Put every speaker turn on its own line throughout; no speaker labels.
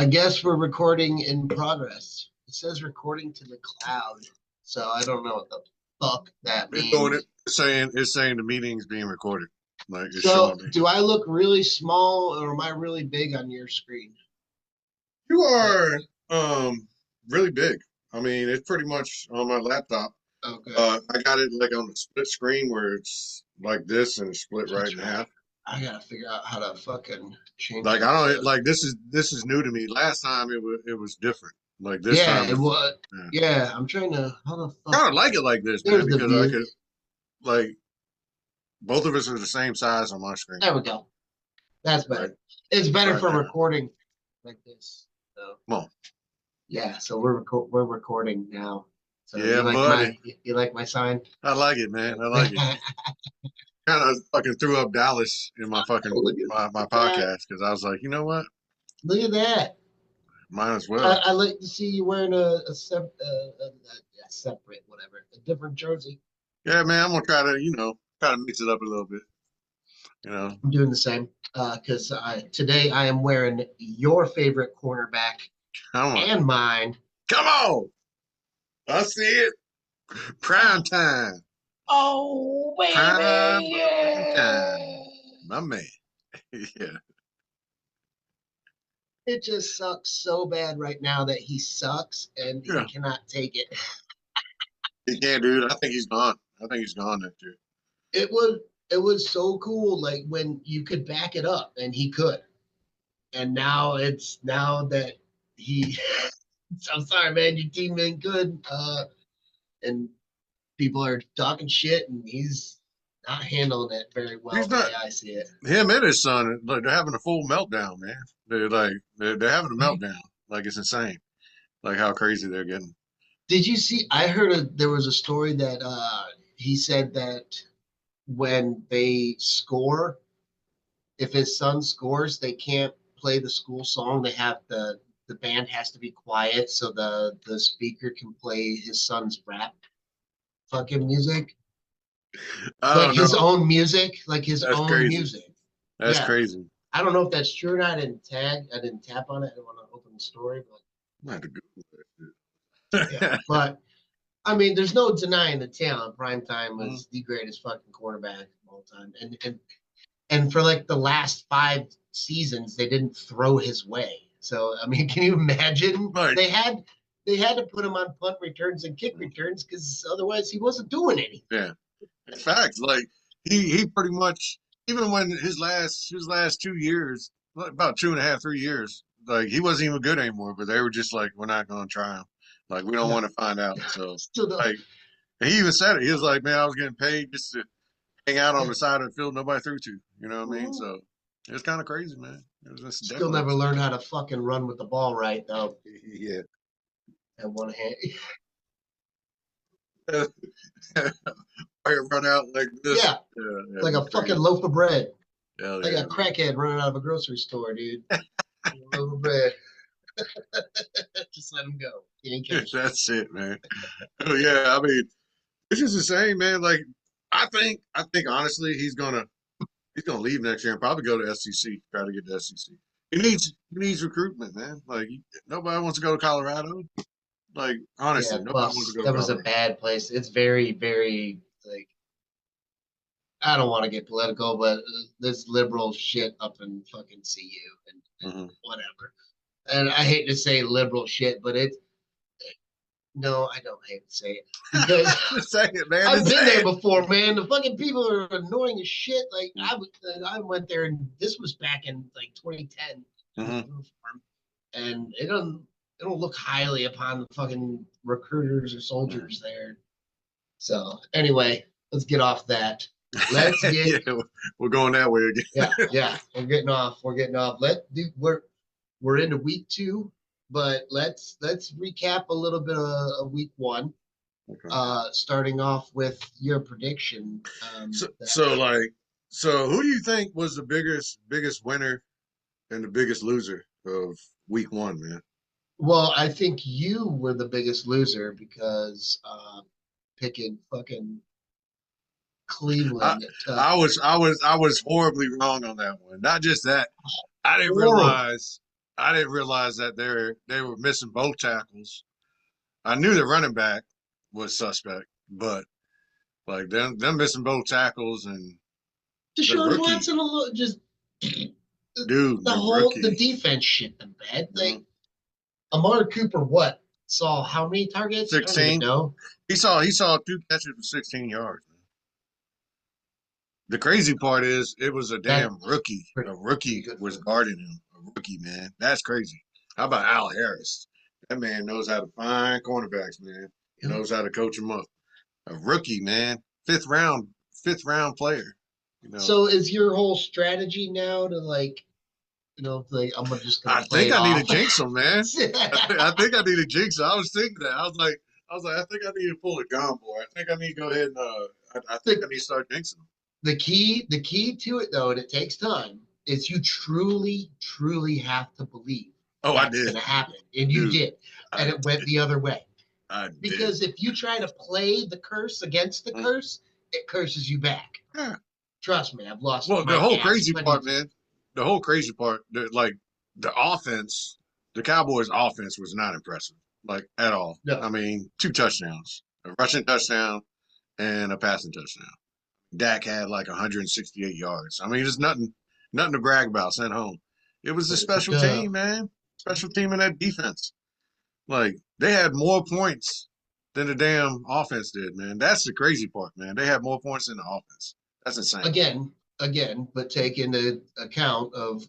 I guess we're recording in progress. It says recording to the cloud, so I don't know what the fuck that
It's doing it.
means.
It's saying the meeting's being recorded. Like it's
So,
showing me.
do I look really small or am I really big on your screen?
You
Like,
are really big. I mean, it's pretty much on my laptop.
okay,
I got it like on the split screen where it's like this and it's split right
that's
in
right.
half.
I gotta figure out how to fucking change
Like
that
I don't
to.
like this is new to me. Last time it was different. Like this
Yeah,
time
it
it's
was.
yeah.
Yeah, I'm trying to. How the fuck?
Kind of like it like this, man,
There's the
because I
view.
could like both of us are the same size on my screen.
There we go. That's
Right,
better. It's better
right
for
now.
recording like this. So
Come on.
yeah, so we're recording now. So
Yeah, buddy.
you like my sign?
I like it, man. I like it. Kind of fucking threw up Dallas in my fucking
Look
my
at that!
podcast because I was like, you know what?
Look at that!
Might as well.
I like to see you wearing a separate whatever, a different jersey.
Yeah, man. I'm gonna try to mix it up a little bit. You know.
I'm doing the same because today I am wearing your favorite cornerback
Come on.
and mine.
Come on. I see it. Prime time.
Oh
Prime
baby,
fucking
yeah!
time. My man. Yeah.
It just sucks so bad right now that he sucks and he
Yeah.
cannot take it.
He can't, dude. I think he's gone. I think he's gone next year.
It was so cool, like when you could back it up, and he could. And now that he, I'm sorry, man, your team ain't good, and people are talking shit, and he's not handling it very well
He's
the way
not
I see it.
him and his son. Like they're having a full meltdown, man. They're having a meltdown. Like it's insane. Like how crazy they're getting.
Did you see? I heard there was a story that he said that when they score, if his son scores, they can't play the school song. They have the band has to be quiet so the speaker can play his son's rap fucking music,
I
like
don't know.
his own music, like his
That's
own
crazy.
music.
That's
Yeah,
crazy.
I don't know if that's true or not. I didn't tap on it. I didn't want to open the story, but
I'm gonna have to
yeah.
Google
But I mean, there's no denying the talent. Primetime
that.
was the greatest fucking quarterback of all time, and for like the last 5 seasons, they didn't throw his way. So I mean, can you imagine?
Like,
They had to put him on punt returns and kick returns because otherwise he wasn't doing anything.
yeah. In fact, like he pretty much even when his last 2 years, about 2.5, 3 years, like he wasn't even good anymore. But they were just like, we're not gonna try him. Like we don't
Yeah.
want to find out. So
So the,
like, and he even said it. He was like, man, I was getting paid just to hang out on
yeah.
the side of the field nobody threw to. You know what I mean?
Mhm.
So it's kind of crazy, man. It's
Still
definitely
never learned how to fucking run with the ball right though.
yeah.
At one hand.
I run out like this.
Yeah,
Yeah,
like a
it's
fucking
crazy.
loaf of bread.
Hell
Like
yeah,
a
man.
crackhead running out of a grocery store, dude. Loaf of bread. Just let him go. He ain't catch shit.
That's it, man. Oh yeah, I mean, it's just the same, man. Like, I think honestly, he's gonna leave next year and probably go to SEC. Try to get to SEC. He needs recruitment, man. Like, nobody wants to go to Colorado. Like,
Yeah,
honestly, nobody wants to
Buffs.
go to
That was a
Colorado.
bad place. It's very, very like I don't want to get political, but this liberal shit up in fucking CU and
Hmm.
whatever. And I hate to say liberal shit, but it's no, I don't hate to say it because
Just say it, man.
I've
Just
been
say
there
it.
before, man. The fucking people are annoying as shit. Like I went there, and this was back in like 2010 in the
Hmm.
uniform, and it don't look highly upon the fucking recruiters or
Hmm.
soldiers there. So anyway, let's get off that. Let's get
Yeah, we're going that way
yeah,
again.
yeah. We're getting off. We're getting off. We're into week 2, but let's recap a little bit of week 1.
Okay.
Starting off with your prediction.
So,
That
so like, so who do you think was the biggest winner and the biggest loser of week 1, man?
well, I think you were the biggest loser because picking fucking
I
Cleveland to
I was horribly wrong on that one. Not just that, I didn't
horrible.
realize I didn't realize that they were missing both tackles. I knew the running back was suspect, but like them missing both tackles and the
Deshaun
rookie,
Watson just
dude, the
the
rookie,
defense shit the bed.
mhm,
Like Amari Cooper, what saw how many targets? I don't even
16.
know.
He saw 2 catches for 16 yards. Man. The crazy part is it was a
That
damn rookie.
pretty,
A
pretty
rookie
good
was
for him.
guarding him. A rookie, man. That's crazy. How about Al Harris? That man knows how to find cornerbacks, man. He
Yeah.
knows how to coach them up. A rookie, man. Fifth round player. You know.
So is your whole strategy now to like I'm just gonna
I
play
think
it
I need to
off?
jinx him, man. I think I need to jinx him. I was thinking that. I was like, I think I need to pull a John boy. I think I need to go ahead and I think I need to start jinxing him.
The key to it though, and it takes time, is you truly have to believe
Oh, I
that's
did,
gonna happen. And you
dude.
did.
I
And it went
did.
the other way.
I did.
Because if you try to play the curse against the
Mm,
curse, it curses you back.
yeah.
Trust me, I've lost
Well, the
my
whole
ass
crazy
many
part,
times.
man. The whole crazy part, like the offense, the Cowboys' offense was not impressive, like at all.
No.
I mean, 2 touchdowns, a rushing touchdown and a passing touchdown. Dak had like 168 yards. I mean, it's nothing to brag about. Sent home. It was the
But it's a
special
dub.
team, man. Special team in that defense. Like they had more points than the damn offense did, man. That's the crazy part, man. They had more points than the offense. That's insane.
Again, but take into account of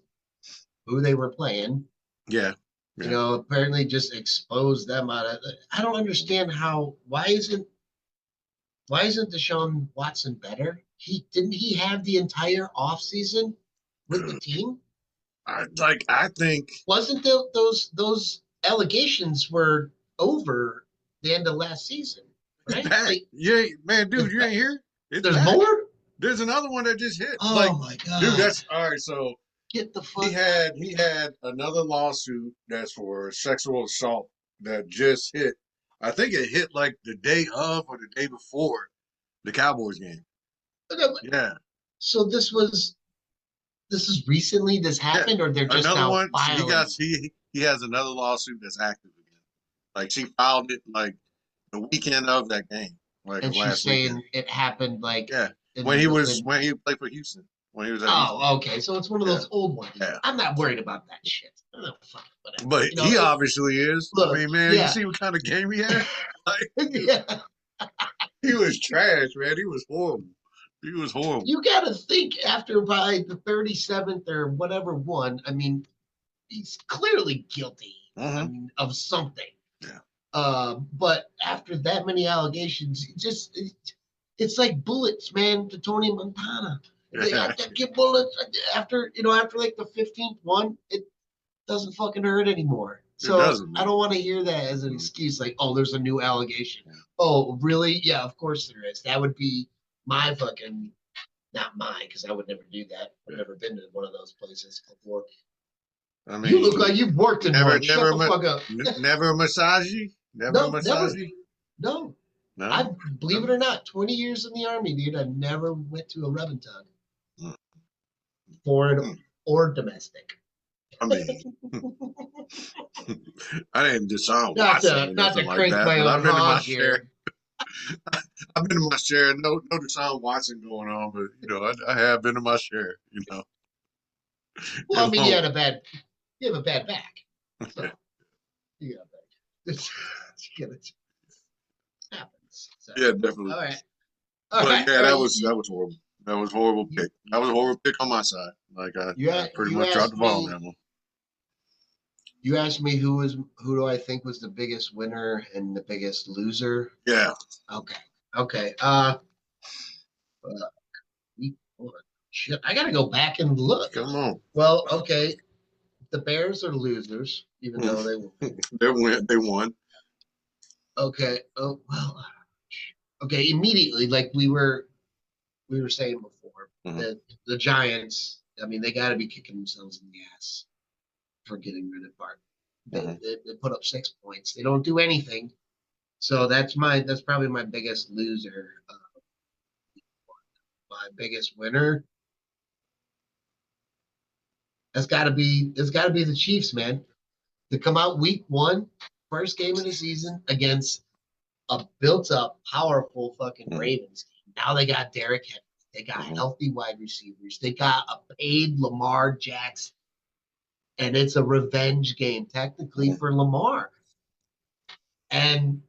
who they were playing.
Yeah, yeah.
Apparently just expose them out of. I don't understand why isn't Deshaun Watson better? He have the entire offseason with the team?
I think
Wasn't those allegations were over the end of last season,
it's
right?
back.
Like
Yeah, man, dude, you
the
ain't here. It's
there's
back.
more?
There's another one that just hit. Like,
Oh my
dude,
god.
that's all right. So
Get the
he
fuck out
had
of
he
here.
had another lawsuit that's for sexual assault that just hit. I think it hit like the day of or the day before the Cowboys game. Yeah,
So this is recently this
yeah.
happened, or they're just
Another
now
one. He got
filing?
he has another lawsuit that's active again. Like she filed it like the weekend of that game, like
And
of
she's
last weekend.
saying it happened like
Yeah,
in the
when he played for Houston, when he was at Houston.
oh, okay. So it's one of
Yeah,
those old ones.
yeah.
I'm not worried about that shit. Oh, fuck, whatever.
But he
It,
obviously is. I
look,
mean, man, you
yeah.
see what kind of game he had? Like
Yeah.
he was trash, man. He was horrible. He was horrible.
You got to think after by the 37th or whatever one. I mean, he's clearly guilty. I
Mm-hmm.
mean, of something.
Yeah.
But after that many allegations, it's like bullets, man, to Tony Montana. They
Yeah.
have to get bullets after like the 15th one, it doesn't fucking hurt anymore.
It
So
doesn't,
I
man.
don't want to hear that as an
Mm-hmm.
excuse, like, oh, there's a new allegation.
Yeah.
Oh, really? Yeah, of course there is. That would be my fucking, not mine, because I would never do that. I've never been to one of those places before.
I
You look
mean,
like you've worked in
never,
one. Shut
never,
the fuck up.
never a massage. Never a
No, never.
massage.
No.
No.
I believe it or not, 20 years in the army, dude. I never went to a rub and tug,
No.
foreign or domestic.
I mean, I didn't Deshaun
Not
Watson
to
or
not
nothing
to
like
crank
that,
my
but
own
I've been in my
hog
share.
here.
I've been in my share. No Deshaun Watson going on, but I have been in my share.
Well, I
It
mean,
won't.
you have a bad back, so you got that. It happens. So,
Yeah, definitely.
all right,
But yeah,
all right.
that was horrible. That was a horrible
You,
pick. That was a horrible pick on my side. Like I pretty
you
much dropped
asked
the ball on
me
that one.
you asked me who do I think was the biggest winner and the biggest loser.
Yeah.
Okay, okay. Week one. Shit, I gotta go back and look.
Come on.
Well, okay, the Bears are losers, even though they won.
They won.
Okay. Oh well. Okay. Immediately, like we were saying before,
Mhm.
that the Giants. I mean, they got to be kicking themselves in the ass for getting rid of Bart. They,
Mhm.
they they put up 6 points. They don't do anything. So that's probably my biggest loser. My biggest winner. It's got to be the Chiefs, man. To come out week one, first game of the season against a built-up, powerful fucking
Mm-hmm.
Ravens. Now they got Derrick Henry. They got
Mm-hmm.
healthy wide receivers. They got a paid Lamar Jackson, and it's a revenge game technically for Lamar. And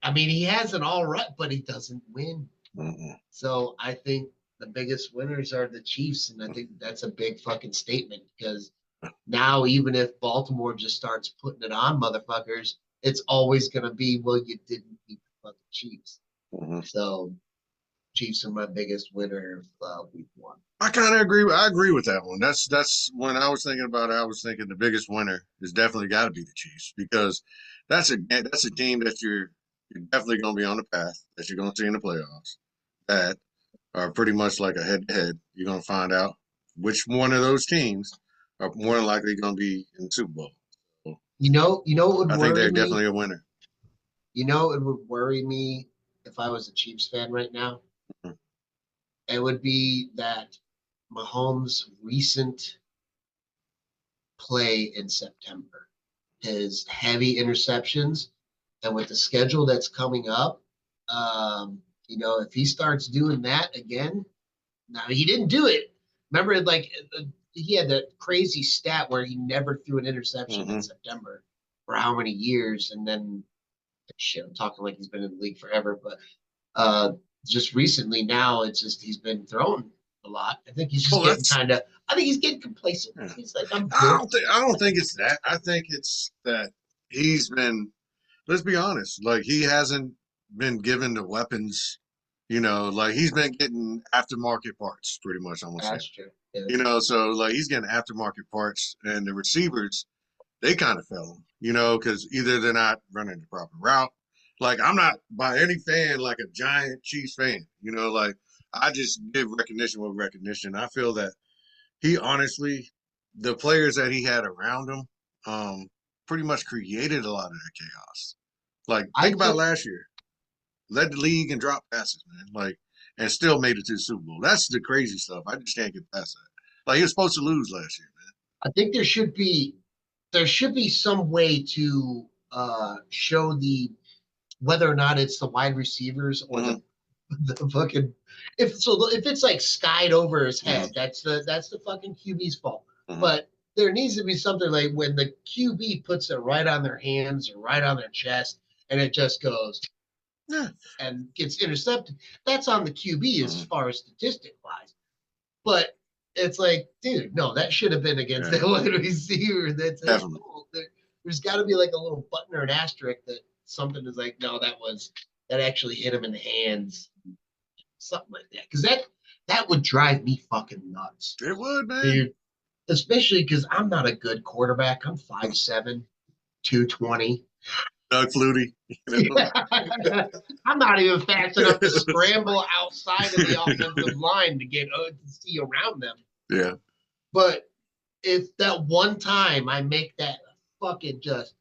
I mean, he has an all right, but he doesn't win.
Mm-hmm.
So I think the biggest winners are the Chiefs, and I think that's a big fucking statement because now even if Baltimore just starts putting it on motherfuckers, it's always gonna be, well, you didn't beat the fucking Chiefs.
Mm-hmm.
So Chiefs are my biggest winner of week one.
I kind of agree. I agree with that one. That's when I was thinking about it. I was thinking the biggest winner is definitely got to be the Chiefs because that's a team that you're definitely going to be on the path that you're going to see in the playoffs that are pretty much like a head to head. You're going to find out which one of those teams are more than likely going to be in the Super Bowl. So
What would
I think
worry
they're
me?
definitely a winner.
It would worry me if I was a Chiefs fan right now.
Mhm.
It would be that Mahomes' recent play in September, his heavy interceptions, and with the schedule that's coming up, if he starts doing that again, now he didn't do it. Remember, like he had that crazy stat where he never threw an interception in
Mhm.
September for how many years, and then shit, I'm talking like he's been in the league forever, but uh, just recently now it's just he's been thrown a lot. I think he's just
Well,
getting
that's
kind of. I think he's getting complacent.
yeah.
He's like, I'm good.
I don't think it's that. I think it's that he's been. Let's be honest. Like he hasn't been given the weapons. Like he's been getting aftermarket parts, pretty much. I'm gonna say.
That's true. Yeah, that's
So like he's getting aftermarket parts, and the receivers they kind of fell him. Because either they're not running the proper route. Like I'm not by any fan like a giant Chiefs fan. Like I just give recognition with recognition. I feel that he honestly, the players that he had around him, pretty much created a lot of that chaos. Like,
I
think about
think
last year, led the league and dropped passes, man. Like, and still made it to the Super Bowl. That's the crazy stuff. I just can't get past that. Like, he was supposed to lose last year, man.
I think there should be some way to show the whether or not it's the wide receivers or
Mm-hmm.
the fucking if it's like skied over his
Mm-hmm.
head, that's the fucking QB's fault.
Mm-hmm.
But there needs to be something like when the QB puts it right on their hands or right on their chest and it just goes
Yeah.
and gets intercepted. That's on the QB as
Mm-hmm.
far as statistic wise. But it's like, dude, no, that should have been against
Yeah.
that wide receiver. That's
Definitely.
cool. There's got to be like a little button or an asterisk that something is like, no, that actually hit him in the hands, something like that. Because that would drive me fucking nuts,
It would, man.
dude. Especially because I'm not a good quarterback. I'm 5'7", 220.
Doug Flutie.
I'm not even fast enough to scramble outside of the offensive line to get to see around them.
Yeah.
But if that one time I make that fucking just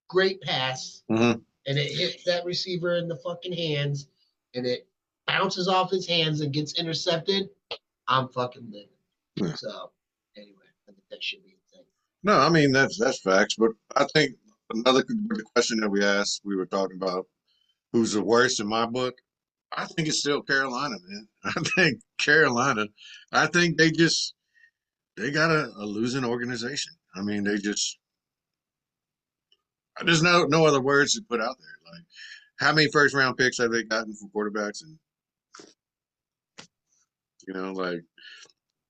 great pass
Mm-hmm.
and it hits that receiver in the fucking hands and it bounces off his hands and gets intercepted, I'm fucking living.
Yeah.
So anyway, I think that should be a thing.
No, I mean that's facts. But I think another question that we asked, we were talking about who's the worst in my book. I think it's still Carolina, man. I think Carolina. I think they got a losing organization. I mean, there's no other words to put out there. Like, how many first round picks have they gotten for quarterbacks? And like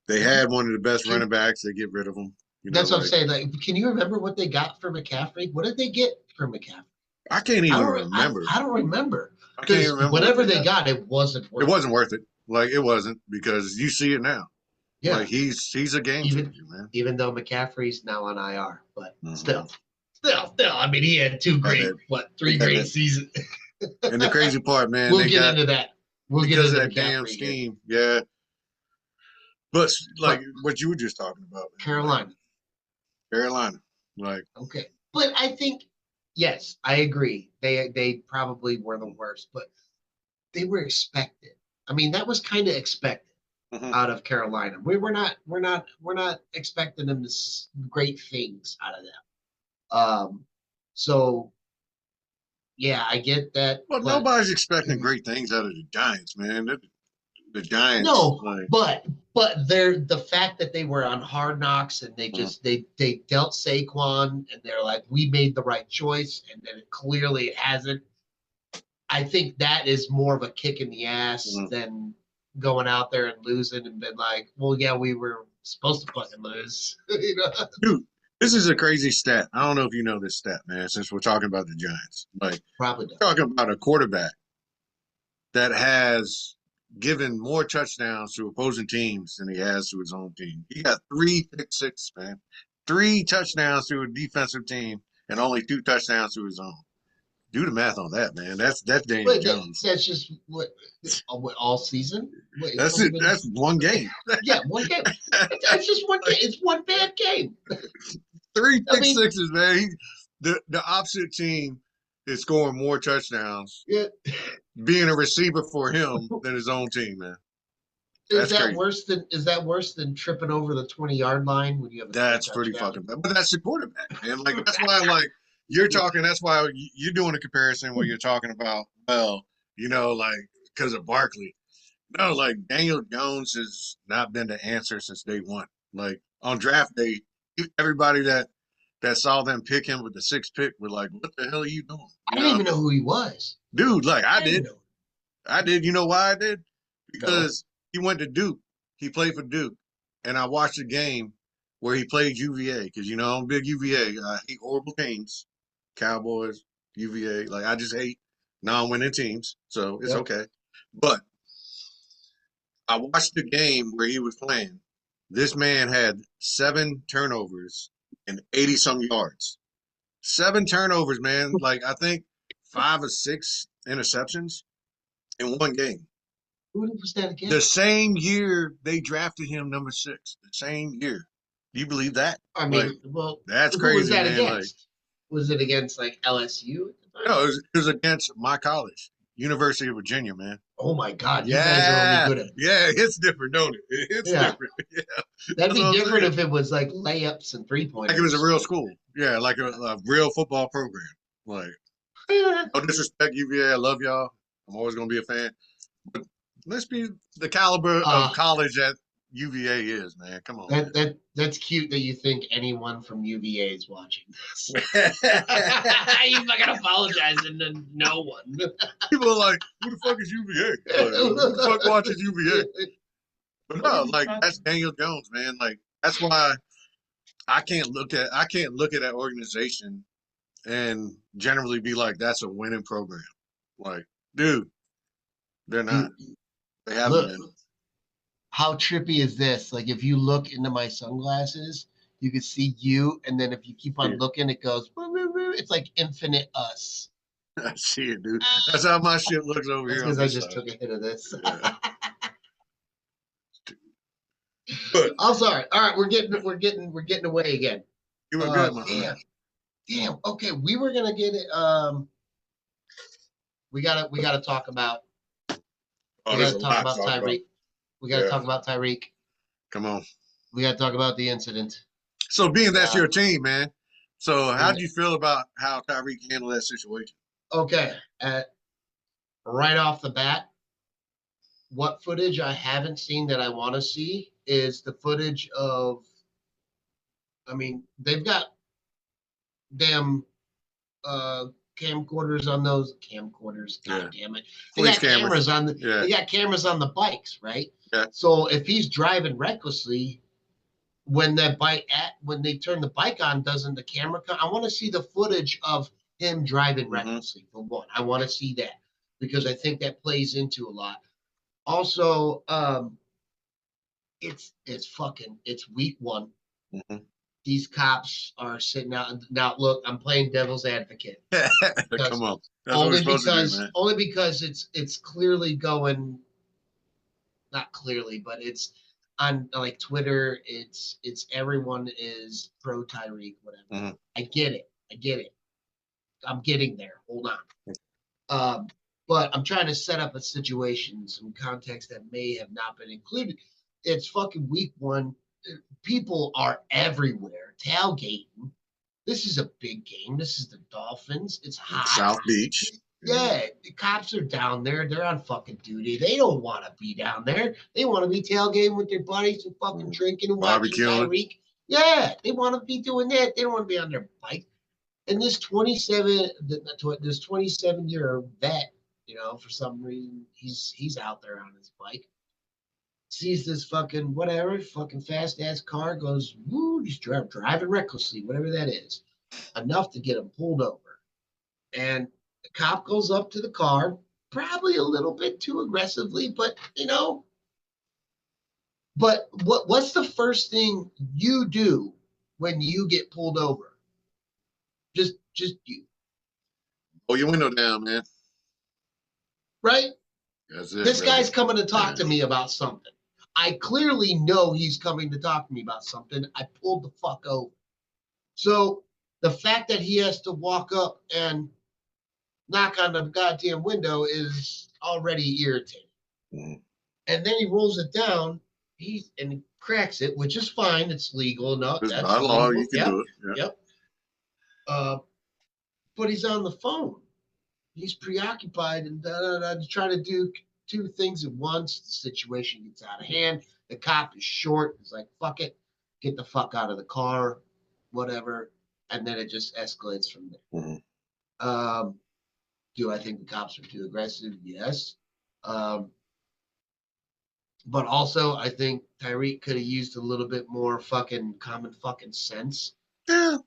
they had one of the best running backs. They get rid of them.
That's what I'm
Like
saying. Like, can you remember what they got for McCaffrey? What did they get for McCaffrey?
I can't
I
even
don't.
remember.
I don't remember
I can't even
because
remember what
whatever
they
they got, it wasn't
It
worth.
wasn't worth it. Like it wasn't because you see it now.
Yeah,
like he's a game
even
changer, man.
even though McCaffrey's now on IR, but
Mhm.
still. I mean, he had three
got
great
that.
seasons.
And the crazy part, man,
We'll
they
get
got
into that. We'll get
because of
into
that damn
McCaffrey here.
scheme. Yeah. But like
But
what you were just talking about, man,
Carolina.
like Carolina. Like
Okay. But I think, yes, I agree. They probably were the worst, but they were expected. I mean, that was kind of expected. out of Carolina. We're not expecting them to great things out of them. So yeah, I get that,
Well,
but
nobody's expecting great things out of the Giants, man. The Giants,
no,
like,
but they're the fact that they were on Hard Knocks and they
mhm,
just they dealt Saquon and they're like, we made the right choice, and then clearly it hasn't. I think that is more of a kick in the ass
mhm.
than going out there and losing and been like, well, yeah, we were supposed to fucking lose.
Dude, this is a crazy stat. I don't know if you know this stat, man. Since we're talking about the Giants, like,
Probably don't.
talking about a quarterback that has given more touchdowns to opposing teams than he has to his own team. He got 3 pick sixes, man. 3 touchdowns to a defensive team and only 2 touchdowns to his own. Do the math on that, man. That's Daniel
But
Jones.
that's just what all season. What, it's
That's
only
it.
been
That's one game.
yeah, one game. It's just one game. It's one bad game.
Three
I
pick
mean,
sixes, man. The opposite team is scoring more touchdowns,
yeah,
being a receiver for him than his own team, man.
is
That's
that
crazy.
worse than tripping over the 20-yard line when you have a clear
That's pretty
touchdown?
fucking bad. But that's the quarterback, man. Like, that's why, like, you're talking. That's why you're doing a comparison where you're talking about, well, like, because of Barkley. No, like, Daniel Jones has not been the answer since day one. Like, on draft day, everybody that saw them pick him with the sixth pick were like, "What the hell are you doing?"
I didn't even know who he was.
Dude. Like,
I
I
didn't
did.
know.
I did. You know why I did?
No.
Because he went to Duke. He played for Duke, and I watched a game where he played UVA. Because I'm a big UVA. I hate horrible teams, Cowboys, UVA. Like, I just hate non-winning teams. So it's
Yep.
okay. But I watched the game where he was playing. This man had 7 turnovers and 80 some yards. 7 turnovers, man. Like, I think 5 or 6 interceptions in one game.
Who was that
The
against?
same year they drafted him number 6. The same year. Do you believe that?
I
Like,
mean, well,
that's
who was
crazy,
that
man. Like,
against? Was it against like LSU at the time?
no, it was against my college, University of Virginia, man.
Oh my God, you guys are only
Yeah,
good at
yeah, it's different, don't it? It's
yeah.
different. Yeah,
That'd
that's
be
what I'm
different
saying.
if it was like layups and three
Like, it was a
pointers,
real
but
school. Yeah, like a real football program. Like,
yeah.
no disrespect, UVA. I love y'all. I'm always gonna be a fan. But let's be the caliber of
Uh,
college that UVA is, man. Come on,
that's cute that you think anyone from UVA is watching this.
man.
You fucking apologize and then no one.
People are like, "Who the fuck is UVA? Like, who the fuck watches UVA?" But no, like, that's Daniel Jones, man. Like, that's why I can't look at that organization and generally be like, that's a winning program. Like, dude, they're not.
Dude,
They haven't
look,
been.
how trippy is this? Like if you look into my sunglasses, you can see you, and then if you keep on
Yeah,
looking, it goes. Woo, woo, woo. It's like infinite us.
I see it, dude. That's how my shit looks over
That's
here on
because I
this
just
side.
took a hit of this.
Yeah. But
I'm sorry. All right, we're getting away again.
you were good, my man.
Damn. Okay, we were gonna get it. We gotta talk about
Oh, there's a lot to talk about.
Tyreek. We gotta
Yeah,
talk about Tyreek.
come on.
We gotta talk about the incident.
So, being that's
Uh,
your team, man. So, how
and
do you feel about how Tyreek handled that situation?
okay, right off the bat, what footage I haven't seen that I want to see is the footage of. I mean, they've got damn uh camcorders on those camcorders. God
Yeah,
damn it! They
police
got
cameras.
cameras on the.
Yeah,
They got cameras on the bikes, right?
yeah.
So if he's driving recklessly, when they turn the bike on, doesn't the camera come? I want to see the footage of him driving
Mm-hmm.
recklessly for one. I want to see that because I think that plays into a lot. Also, it's week one.
Mm-hmm.
These cops are sitting out now. Look, I'm playing devil's advocate
Come
because
on, that's what we're supposed to do, man.
only because it's clearly going, not clearly, but it's on like Twitter. It's everyone is pro Tyreek, whatever.
Mm-hmm.
I get it. I'm getting there. Hold on. Um, but I'm trying to set up a situation, some context that may have not been included. it's fucking week one. People are everywhere tailgating. This is a big game. This is the Dolphins. It's hot.
South Beach.
Yeah, the cops are down there. They're on fucking duty. They don't want to be down there. They want to be tailgating with their buddies and fucking drinking and watching Tyreek. Yeah, they want to be doing that. They don't want to be on their bike. And this 27-year vet, for some reason, he's out there on his bike. Sees this fucking whatever, fucking fast ass car, goes, woo, he's driving recklessly, whatever that is, enough to get him pulled over. And the cop goes up to the car, probably a little bit too aggressively, but But what's the first thing you do when you get pulled over? Just you.
Oh, your window down, man.
Right?
That's it.
This guy's coming to talk to me about something. I clearly know he's coming to talk to me about something. I pulled the fuck over. So the fact that he has to walk up and knock on the goddamn window is already irritating.
Mm.
And then he rolls it down. He cracks it, which is fine. It's legal enough.
It's by law. You can do it.
Yeah. Yep. But he's on the phone. He's preoccupied and trying to do two things at once. The situation gets out of hand. The cop is short. He's like, fuck it. Get the fuck out of the car, whatever. And then it just escalates from there.
Mm-hmm.
Do I think the cops are too aggressive? Yes. But also, I think Tyreek could have used a little bit more fucking common fucking sense.
Yeah.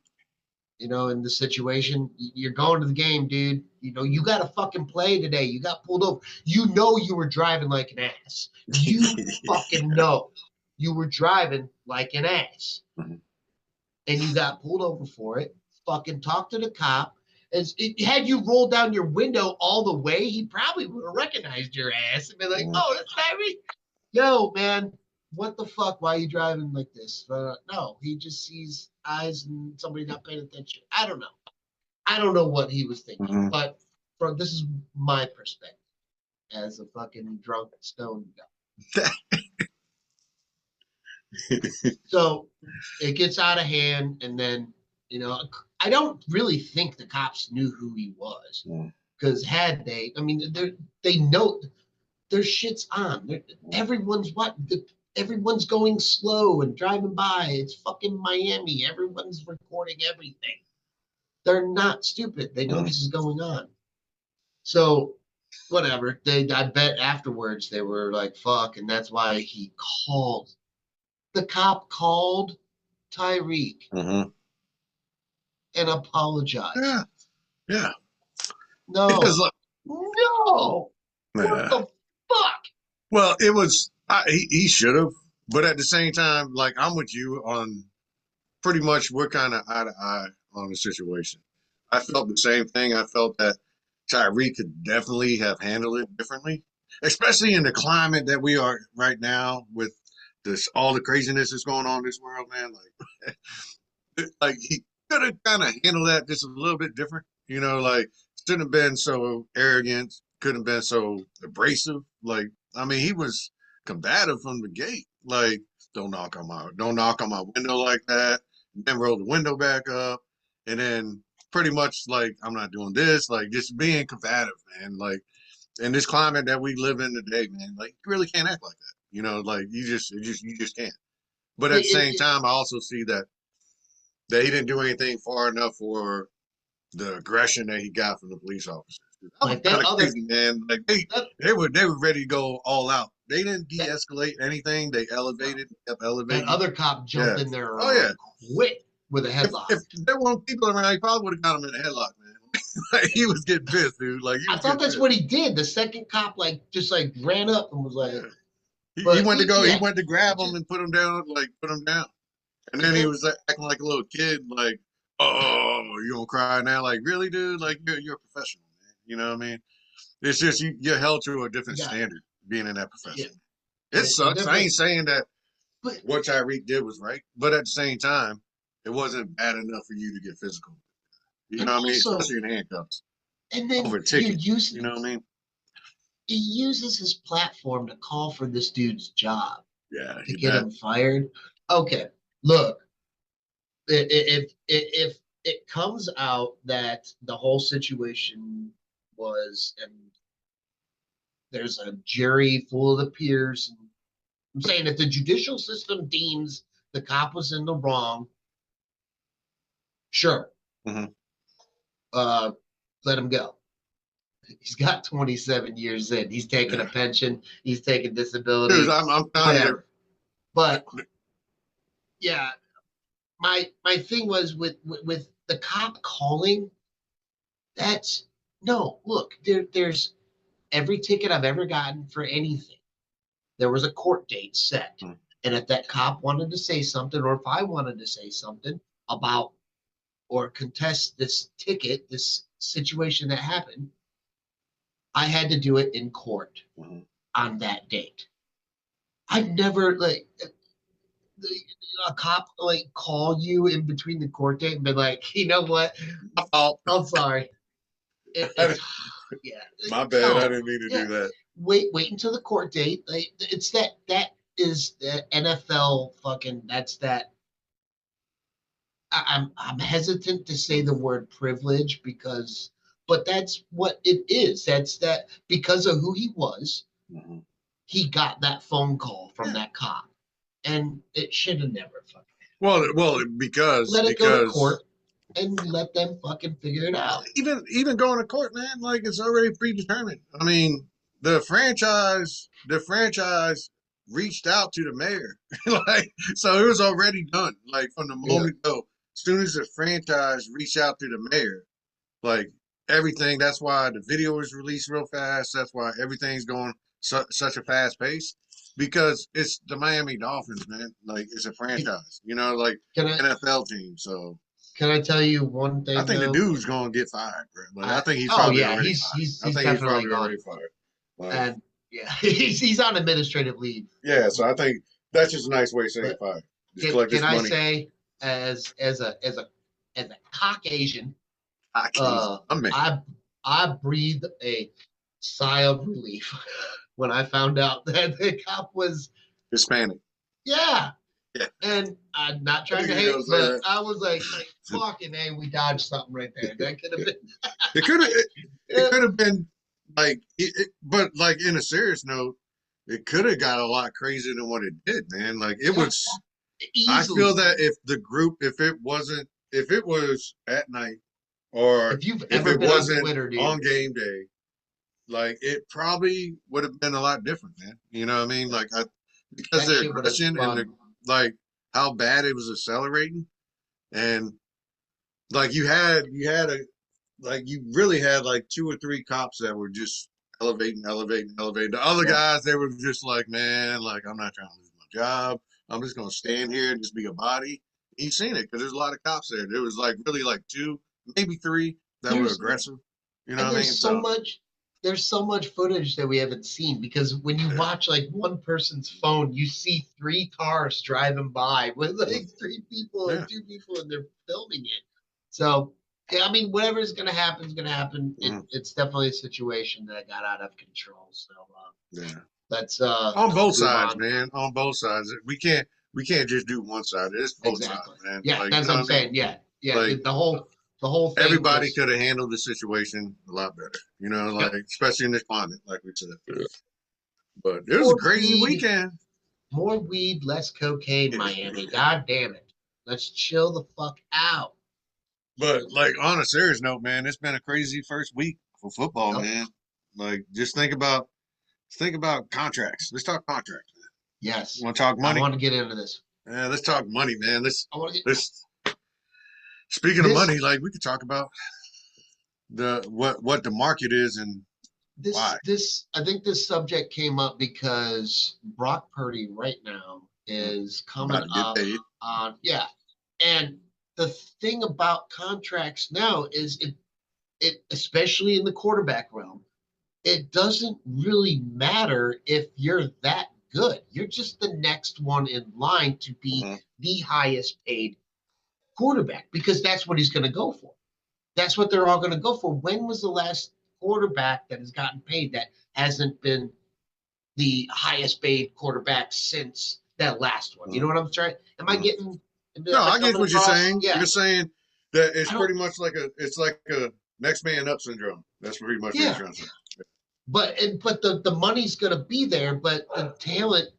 In the situation, you're going to the game, dude. You got to fucking play today. You got pulled over. You were driving like an ass. You fucking know you were driving like an ass.
Mm-hmm.
And you got pulled over for it. Fucking talk to the cop. Had you rolled down your window all the way, he probably would have recognized your ass and been like, oh, that's Tyreek. Yo, man, what the fuck? Why are you driving like this? No, he just sees eyes and somebody not paying attention. I don't know. I don't know what he was thinking,
Mm-hmm.
but this is my perspective as a fucking drunk stone guy. So it gets out of hand, and then I don't really think the cops knew who he was, because had they, they know. Their shit's on. Everyone's going slow and driving by. It's fucking Miami. Everyone's recording everything. They're not stupid. They know this is going on. So whatever. I bet afterwards they were like, fuck, and that's why he called. The cop called Tyreek and apologized.
Yeah.
No. No. What the fuck?
Well, it was he should have, but at the same time, like, I'm with you on pretty much we're kind of eye to eye on the situation. I felt the same thing. I felt that Tyreek could definitely have handled it differently, especially in the climate that we are right now with all the craziness that's going on in this world, man. Like he could have kind of handled that just a little bit different, like shouldn't have been so arrogant, couldn't have been so abrasive. Like, he was combative from the gate. Like, don't knock on my window like that. And then roll the window back up, and then pretty much like, I'm not doing this. Like, just being combative, man. Like, in this climate that we live in today, man. Like, you really can't act like that. Like, you just can't. But at the same time, I also see that he didn't do anything far enough for the aggression that he got from the police officers.
Like that other
crazy, man. Like they were ready to go all out. They didn't de-escalate anything. They kept elevating.
That other cop jumped in there. Quick with a headlock.
If there weren't people around, he probably would have got him in a headlock, man. Like, he was getting pissed, dude. Like,
I thought that's what he did. The second cop just ran up and was like,
he went to grab him and put him down, and then he was acting like a little kid, like, oh, you gonna cry now? Like, really, dude? Like, you're a professional, man. You know what I mean? It's just you're held to a different standard being in that profession. Yeah. It sucks. I ain't saying that what Tyreek did was right, but at the same time, it wasn't bad enough for you to get physical. You know what I mean? Especially in handcuffs.
And then
over a ticket. You know what I mean?
He uses his platform to call for this dude's job.
Yeah,
to
you
get
bet.
him fired. Okay, look, if it comes out that the whole situation was, and there's a jury full of the peers, I'm saying if the judicial system deems the cop was in the wrong, sure,
Mhm.
uh, let him go. He's got 27 years in. He's taking a
Yeah.
pension. He's taking
Dude,
disability,
I'm telling you,
whatever. But
that,
yeah, my thing was with the cop calling. That's no look. There's every ticket I've ever gotten for anything. There was a court date set,
mm,
and if that cop wanted to say something, or if I wanted to say something about or contest this ticket, this situation that happened, I had to do it in court
mhm.
on that date. I've never like a cop like call you in between the court date and be like, you know what?
My fault.
I'm sorry. It's yeah.
My bad. I
No,
didn't mean to
yeah.
do that.
Wait until the court date. Like it's that is the NFL fucking. That's that. I'm hesitant to say the word privilege because, but that's what it is. That's that because of who he was.
Mhm.
He got that phone call from
Yeah.
that cop, and it should have never fucking.
Well,
Let it go to
because
court and let them fucking figure it
well,
out.
even going to court, man, like it's already predetermined. I mean, the franchise reached out to the mayor, like so it was already done. Like from the
Yeah.
moment go, as soon as the franchise reached out to the mayor, like everything. That's why the video was released real fast. That's why everything's going such a fast pace because it's the Miami Dolphins, man. Like it's a franchise, like
Can I
NFL team. So
can I tell you one
I
thing
think the
though?
dude's gonna get fired, bro. Like I think he's
Oh
probably
yeah,
already
he's
fired.
he's
I
he's
think he's
definitely
probably
gone,
already fired. Like
and yeah, he's on administrative leave.
yeah, so I think that's just a nice way of saying
But
fired. Just
can
collect
can
this
I
money.
say, as a Caucasian,
I can't.
uh,
I'm man.
I breathed a sigh of relief when I found out that the cop was
Hispanic.
yeah.
Yeah,
And I'm not
I
trying
knew
to
you were
hate,
gonna say
but
that.
I was like fucking hey, we dodged something right there. That could have been
It could have. It
yeah,
could have been like, but like in a serious note, it could have got a lot crazier than what it did, man. Like it
yeah,
was. I feel
easily.
that if the group, if it was at night, or
If you've
if
ever
it
been on
wasn't
Twitter, dude,
on game day, like it probably would have been a lot different, man. You know what I mean? Like because
that
the
shit would have
aggression and the
spun.
like how bad it was accelerating, and like you really had like two or three cops that were just elevating, elevating, elevating. The other
Yeah.
guys, they were just like, man, like I'm not trying to lose my job. I'm just gonna stand here and just be a body. You've seen it because there's a lot of cops there. There was like really like two, maybe three that were
There's
aggressive. You know
and
what I mean? So
there's so much footage that we haven't seen because when you
yeah,
watch like one person's phone, you see three cars driving by with
mm,
like three people or
yeah,
two people and they're filming it. So yeah, I mean whatever's gonna happen is gonna happen.
mm,
It's definitely a situation that got out of control. So
yeah.
let's
On both
move
sides,
on.
man. On both sides. We can't just do one side. It's both sides,
Exactly.
man.
Yeah,
Like you
that's
know
what I'm
what I mean?
saying. Yeah. Yeah.
Like
The whole thing
everybody
just
could have handled the situation a lot better, like
yep.
especially in this climate, like we said. Yeah. But it was a
More
crazy
weed,
weekend.
more weed, less cocaine, Miami. God damn it. Let's chill the fuck out.
But like on a serious note, man, it's been a crazy first week for football,
Yep.
man. Like just think about contracts. Let's talk contracts.
Yes.
Want to talk
I
money?
want to get into this.
Yeah, let's talk money, man. Let's
I want to get
let's. Speaking of
this
money, like we could talk about the what the market is and why.
this I think this subject came up because Brock Purdy right now
Mm,
is
about
coming
to get
up
paid.
on yeah. And the thing about contracts now is it especially in the quarterback realm, it doesn't really matter if you're that good. You're just the next one in line to be
Mm-hmm.
the highest paid quarterback because that's what he's going to go for. That's what they're all going to go for. When was the last quarterback that has gotten paid that hasn't been the highest paid quarterback since that last one. You know
Mhm.
what I'm trying? Am I
Mhm.
getting? Am
No,
I
I get
coming
what you're
across?
saying.
Yeah.
You're saying that it's
I don't.
pretty much like a next man up syndrome. That's pretty much what you're
Yeah.
trying to say.
But the money's gonna be there, but the talent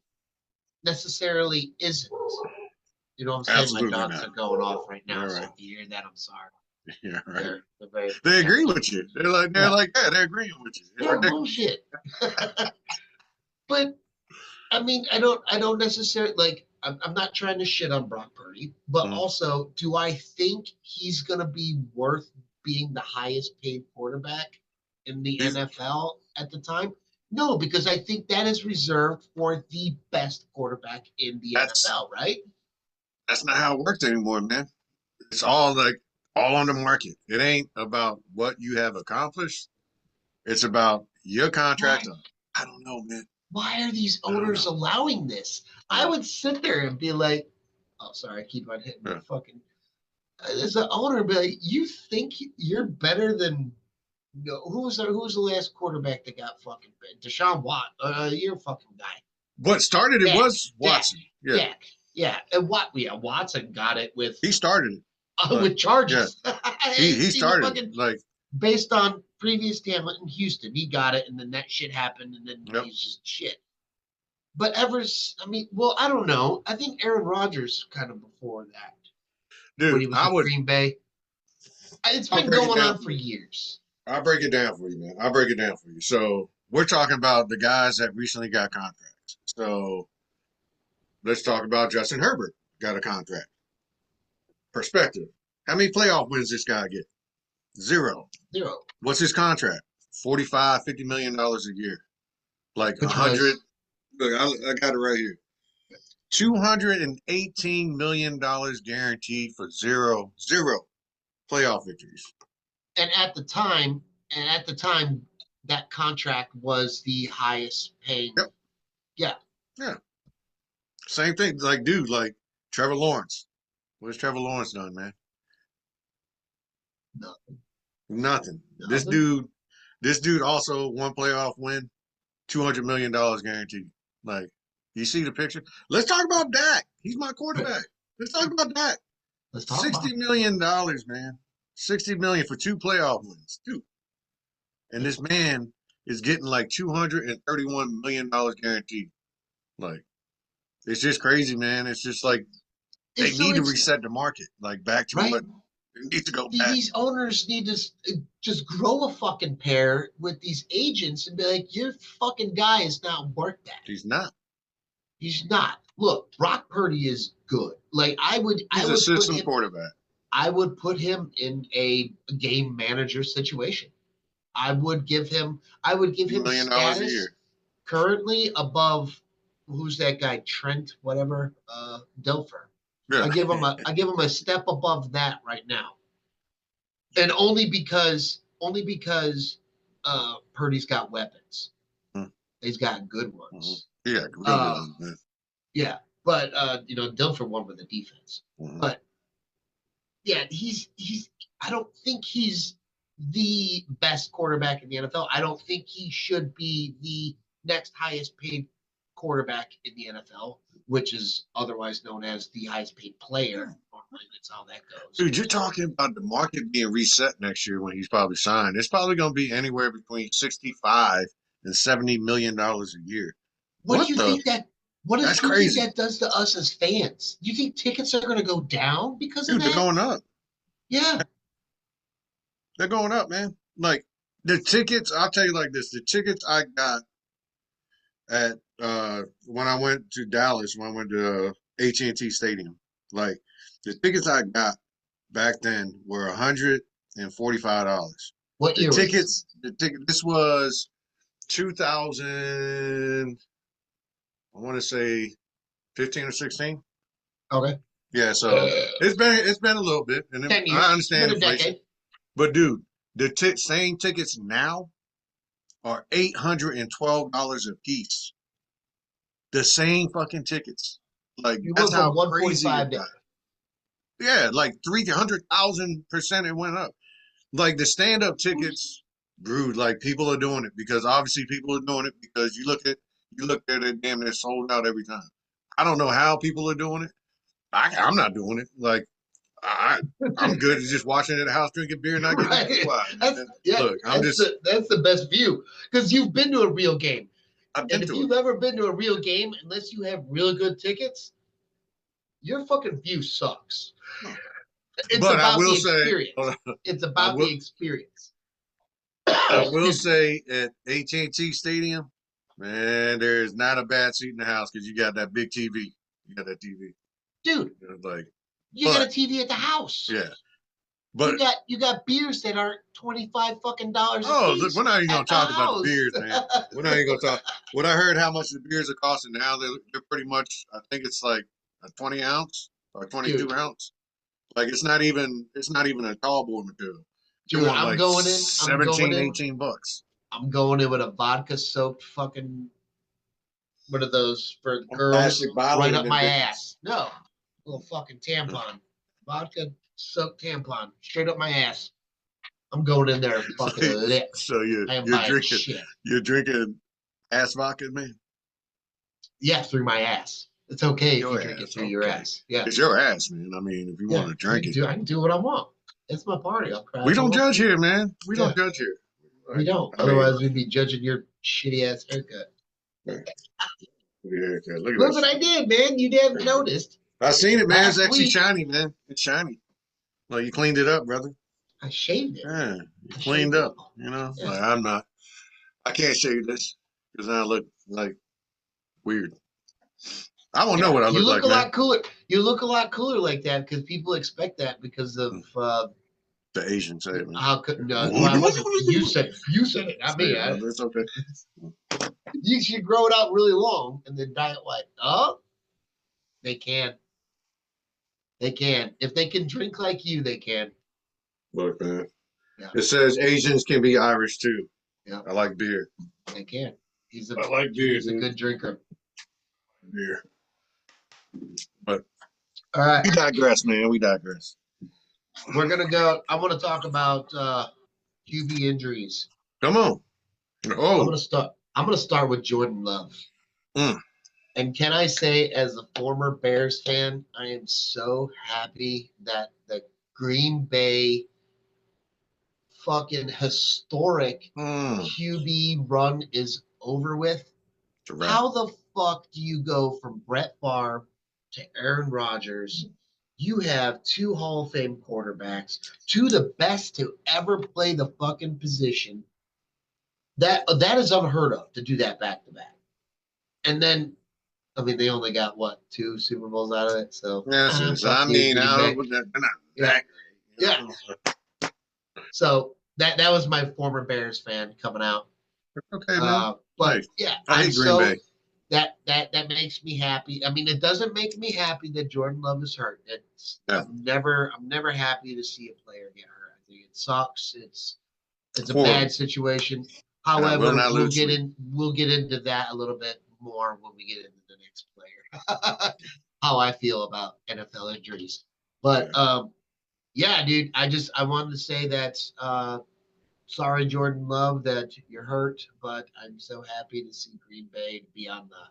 necessarily isn't. You know what I'm saying? My
Absolutely
dogs
not.
are going off right
All
now, so
right.
if you hear that, I'm sorry.
Yeah, right.
They're very
They agree
protective.
with you.
Yeah,
Yeah, they're agreeing with you. It's
they're
ridiculous.
bullshit. But I mean, I don't necessarily like. I'm not trying to shit on Brock Purdy, but
Mhm.
also, do I think he's gonna be worth being the highest paid quarterback in the
He's
NFL at the time? No, because I think that is reserved for the best quarterback in the
that's
NFL, right?
that's not how it works anymore, man. It's all on the market. It ain't about what you have accomplished. It's about your contract.
Why?
I don't know, man.
Why are these
I don't
owners
know.
allowing this? I would sit there and be like, "Oh, sorry, I keep on hitting the
Yeah.
fucking." As an owner, be like, "You think you're better than who was the last quarterback that got fucking bit? Deshaun Watt. You're a fucking guy.
What started it
Dak,
was
Dak,
Watson. Yeah,
Dak. Yeah, and what? Yeah, Watson got it
he started it. Like,
with
yeah,
charges.
he
He was
started it.
fucking
Like,
based on previous talent in Houston. He got it, and then that shit happened, and then
yep,
he's just shit. But I mean, well, I don't know. I think Aaron Rodgers kind of before that when
dude,
he was with Green Bay. It's
I'll
been
break it
going
down
on
for
for
you.
years.
I'll break it down for you, man. I'll break it down for you. So we're talking about the guys that recently got contracts. So let's talk about Justin Herbert got a contract. Perspective. How many playoff wins this guy get? Zero.
Zero,
What's his contract? 45, $50 million a year. Like a
which
hundred.
was
Look, I got it right here. $218 million guaranteed for zero playoff victories.
and at the time, that contract was the highest paying.
Yep.
Yeah,
Yeah. Same thing. Like, dude, like Trevor Lawrence. What's Trevor Lawrence done, man?
nothing,
Nothing.
nothing.
This dude also one playoff win, $200 million guaranteed. Like, you see the picture? Let's talk about Dak. He's my quarterback. Let's talk about Dak.
Let's talk about
$60 million, man. 60 million for two playoff wins, dude. And
it.
this man is getting like $231 million guaranteed. Like, it's just crazy, man. It's just like they
So
need to
it's
reset the market, like back to
right.
what it needs to go back.
These owners need to just grow a fucking pair with these agents and be like, your fucking guy is not worth that.
He's not.
He's not. Look, Brock Purdy is good. Like I
He's a
would put
system
him,
quarterback.
I would put him in a game manager situation. I would give him
$1 million a
status
year.
currently above who's that guy Trent whatever Dilfer.
Yeah.
I give him a step above that right now, and only because Purdy's got weapons. He's got good
Mm-hmm.
ones.
Yeah, real good
Uh,
one, man.
yeah, but Dilfer won with the defense.
Mm-hmm.
But yeah, he's. I don't think he's the best quarterback in the NFL. I don't think he should be the next highest paid quarterback in the NFL, which is otherwise known as the highest paid player. Normally, that's how that goes.
Dude, you're talking about the market being reset next year when he's probably signed. It's probably going to be anywhere between 65 and $70 million a year.
What do
What
you
the?
think that? What
That's
do you think
crazy.
that does to us as fans? Do you think tickets are going to go down because of
Dude, they're
that?
going up.
Yeah.
They're going up, man. Like the tickets, I'll tell you like this: the tickets I got at when I went to Dallas, when I went to AT&T Stadium, like the tickets I got back then were $145.
What year was this?
The ticket. This was 2000. I want to say 15 or 16.
Okay.
Yeah, so it's been a little bit, and
10 years.
I
It's been
understand
a
inflation,
decade.
but dude, the same tickets now are $812 a piece. The same fucking tickets. Like
You
that's
went from
how crazy
145
it
to
got. Yeah, like 300,000% it went up. Like the stand up tickets grew. Like people are doing it because obviously people are doing it because you look at You look at it, damn, they're sold out every time. I don't know how people are doing it. I'm not doing it. Like I'm good at just watching at the house drinking beer and not getting
Right.
quiet.
Look, that's the best view because you've been to a real game.
I've
And
been
if
to
you've
it.
ever been to a real game, unless you have real good tickets, your fucking view sucks. It's
But I
about the
will say,
experience. It's
I
about
will
the experience.
I will
Excuse me.
say at AT&T Stadium, man, there's not a bad seat in the house because you got that big TV. You got that TV.
Dude,
Like,
you got a
but
TV at the house.
yeah,
You
but
got beers that aren't $25 fucking dollars a
oh, look,
piece
we're not even gonna
at the
talk about the
house.
beers, man. We're not even gonna talk. What I heard, how much the beers are costing now, they're pretty much. I think it's like a 20 ounce or 22
Dude,
ounce. Like it's not even a tall boy material. You
dude,
want like 17, 18 bucks.
I'm going in with a vodka soaked fucking one of those for
A
girls
plastic bottle
right
in
up
them
my
bitches.
ass. No, little fucking tampon, vodka soaked tampon straight up my ass. I'm going in there fucking lit.
So
I am
you're
buying
drinking
shit.
you're drinking ass vodka, man.
Yeah, through my ass. It's okay if you
Your
drink it
ass,
through your
okay.
ass. Yeah,
It's your ass, man. I mean, if you
yeah.
want to drink it,
I can do what I want. It's my party. I'll cry
we
if I
don't
want
judge
to.
here, man. We
Yeah,
don't judge here.
we
Like,
don't.
I mean,
Otherwise, we'd be judging your shitty ass haircut.
look at
Look what
this.
I did, man. You haven't noticed.
I seen it, man. It's
Last
actually
week,
shiny, man. It's shiny. Well, you cleaned it up, brother.
I shaved it.
Yeah, you
I
cleaned
shaved it
up.
all.
You know,
Yeah.
like I'm not. I can't shave this because I look like weird. I won't know
Yeah,
what I
you
look
look
like,
a
man.
lot cooler. You look a lot cooler like that because people expect that because of
The Asian say it, man.
how could no, well, I wasn't. You said it, not
Say
me.
it, brother. It's okay.
You should grow it out really long and then dye it white. Oh, they can. They can. If they can drink like you, they can.
Look, man.
Yeah,
It says Asians can be Irish too.
yeah,
I like beer.
they can. He's a
I like beer,
he's a
dude.
good drinker.
Beer. But
All right,
we digress, man. We digress.
we're gonna go. I want to talk about QB injuries.
Come on.
I'm
Oh.
gonna start. I'm gonna start with Jordan Love.
Mm.
And can I say, as a former Bears fan, I am so happy that the Green Bay fucking historic
Mm.
QB run is over with.
It's a wrap.
How the fuck do you go from Brett Favre to Aaron Rodgers? You have two Hall of Fame quarterbacks, two of the best to ever play the fucking position. That is unheard of to do that back to back. And then I mean, they only got what, two Super Bowls out of it. So
Yes, yes.
fuck
I
you,
mean,
Green
I
Bay.
don't they're not
Yeah,
that great.
yeah. So that was my former Bears fan coming out.
Okay, man.
But
Nice.
yeah,
I
I'm
hate Green
so
Bay.
that makes me happy. I mean, it doesn't make me happy that Jordan Love is hurt. It's
Yeah.
I'm never happy to see a player get hurt. I think it sucks. It's a
Horrible.
bad situation.
And I will
However,
not lose sleep.
we'll get into that a little bit more when we get into the next player. How I feel about NFL injuries. But yeah, dude, I wanted to say that sorry, Jordan Love, that you're hurt, but I'm so happy to see Green Bay be on the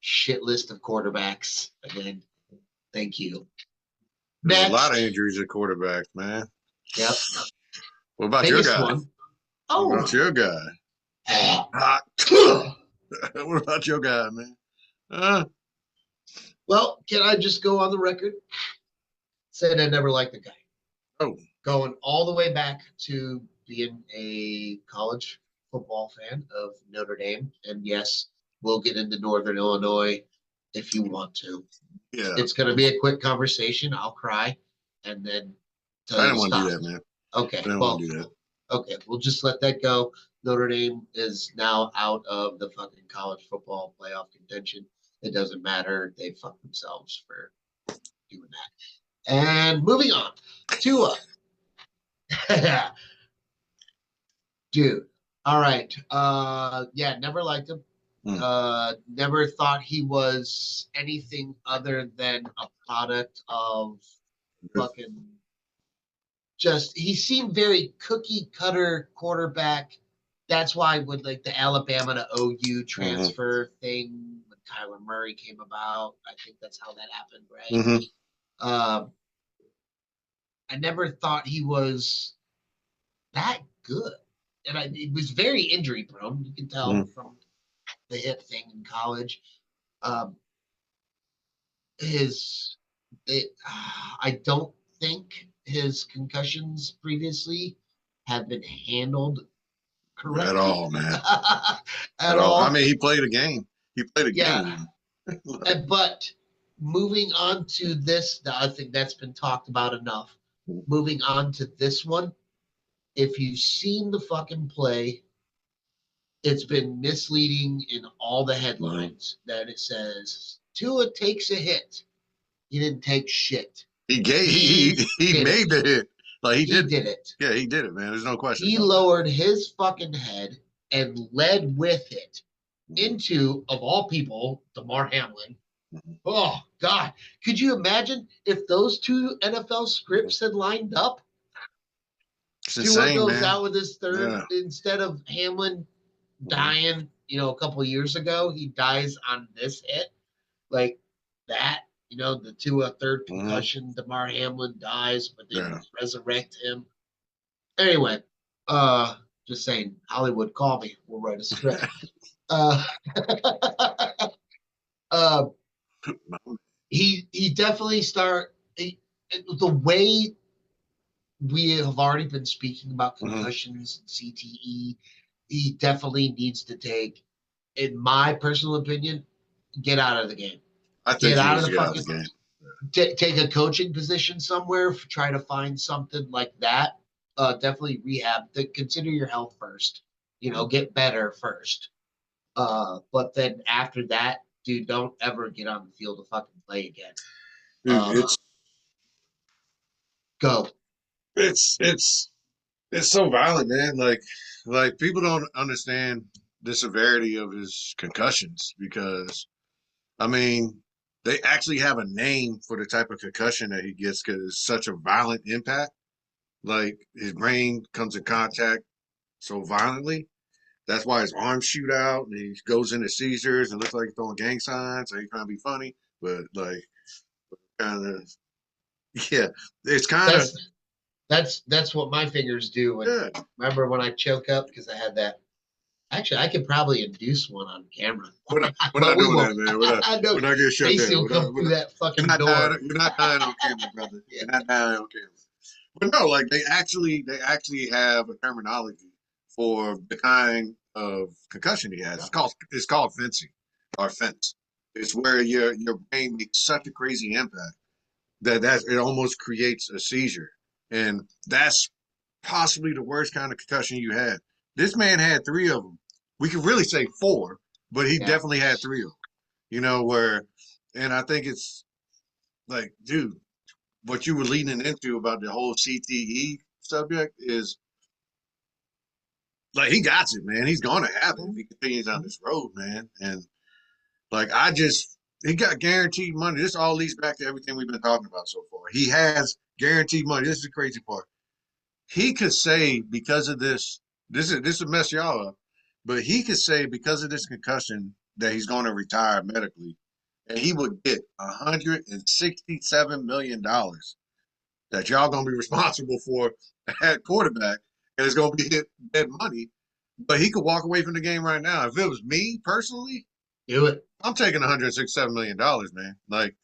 shit list of quarterbacks again. Thank you.
There's a lot of
Next.
injuries at quarterbacks, man.
Yep.
What about your
Biggest
guy?
one.
What
Oh.
about your guy? Hot. What about your guy, man?
Well, can I just go on the record? Said I never liked the guy.
Oh.
Going all the way back to being a college football fan of Notre Dame. And yes, we'll get into Northern Illinois if you want to.
Yeah.
It's going to be a quick conversation. I'll cry and then tell
I
you
didn't
to
want to
stop.
do that, man.
Okay.
I didn't want to do that.
Okay. We'll just let that go. Notre Dame is now out of the fucking college football playoff contention. It doesn't matter. They fucked themselves for doing that. And moving on. Tua. Dude. All right. Yeah, never liked him. Never thought he was anything other than a product of fucking he seemed very cookie cutter quarterback that's why with like the Alabama to OU transfer thing when Kyler Murray came about, I think that's how that happened, right? Um, I never thought he was that good, and it was very injury prone. You can tell from the hip thing in college. Um, his, I don't think his concussions previously have been handled
At
correctly
all, man.
at
At all. I
all.
mean, he played a game. He played a
Yeah,
game.
but moving on to this, I think that's been talked about enough. Moving on to this one, if you've seen the fucking play, it's been misleading in all the headlines that it says Tua takes a hit. He didn't take shit.
He gave
He
he
did
made
it.
the hit. Like he
He
did.
did it.
Yeah, he did it, man. There's no question
He
about that.
lowered his fucking head and led with it into, of all people, Damar Hamlin. Oh God! Could you imagine if those two NFL scripts had lined up?
It's
Tua
insane,
goes
man.
out with his third
Yeah.
instead of Hamlin dying. A couple of years ago, he dies on this hit like that. The Tua third concussion. Damar Hamlin dies, but then
Yeah.
resurrect him. Anyway, just saying, Hollywood, call me. We'll write a script. uh, uh, he definitely the way we have already been speaking about concussions and CTE. He definitely needs to take, in my personal opinion, get out of the game.
I think
Get
he
out of
needs
the
to get out of
fucking.
the game.
Take a coaching position somewhere. Try to find something like that. Definitely rehab. Consider your health first. Get better first. But then after that, dude, don't ever get on the field to fucking play again.
Dude,
Go.
it's so violent, man. Like people don't understand the severity of his concussions because I mean they actually have a name for the type of concussion that he gets because it's such a violent impact. Like his brain comes in contact so violently. That's why his arms shoot out and he goes into seizures and looks like he's throwing gang signs and he's trying to be funny, but like kind of yeah, it's kind of
That's what my fingers do. And
yeah.
remember when I choke up because I had that. Actually, I could probably induce one on camera.
We're
But
not
we
doing
won't.
that, man. We're not.
I know
We're not getting shut
Stacy
down.
will come through that
You're
fucking
not dying.
door.
You're not dying on camera, brother.
Yeah.
You're not dying on camera. But no, like they actually have a terminology for the kind of concussion he has. It's called fencing or fence. It's where your brain makes such a crazy impact that it almost creates a seizure, and that's possibly the worst kind of concussion you had. This man had three of them. We could really say four, but he
Yeah.
definitely had three of them. And I think it's like, dude, what you were leading into about the whole CTE subject is like he got it, man. He's gonna have it if he continues on this road, man. And like he got guaranteed money. This all leads back to everything we've been talking about so far. He has guaranteed money. This is the crazy part. He could say because of this would mess y'all up, but he could say because of this concussion that he's going to retire medically, and he would get $167 million that y'all gonna be responsible for at quarterback, and it's gonna be dead money. But he could walk away from the game right now. If it was me personally,
Do it.
I'm taking $167 million, man. Like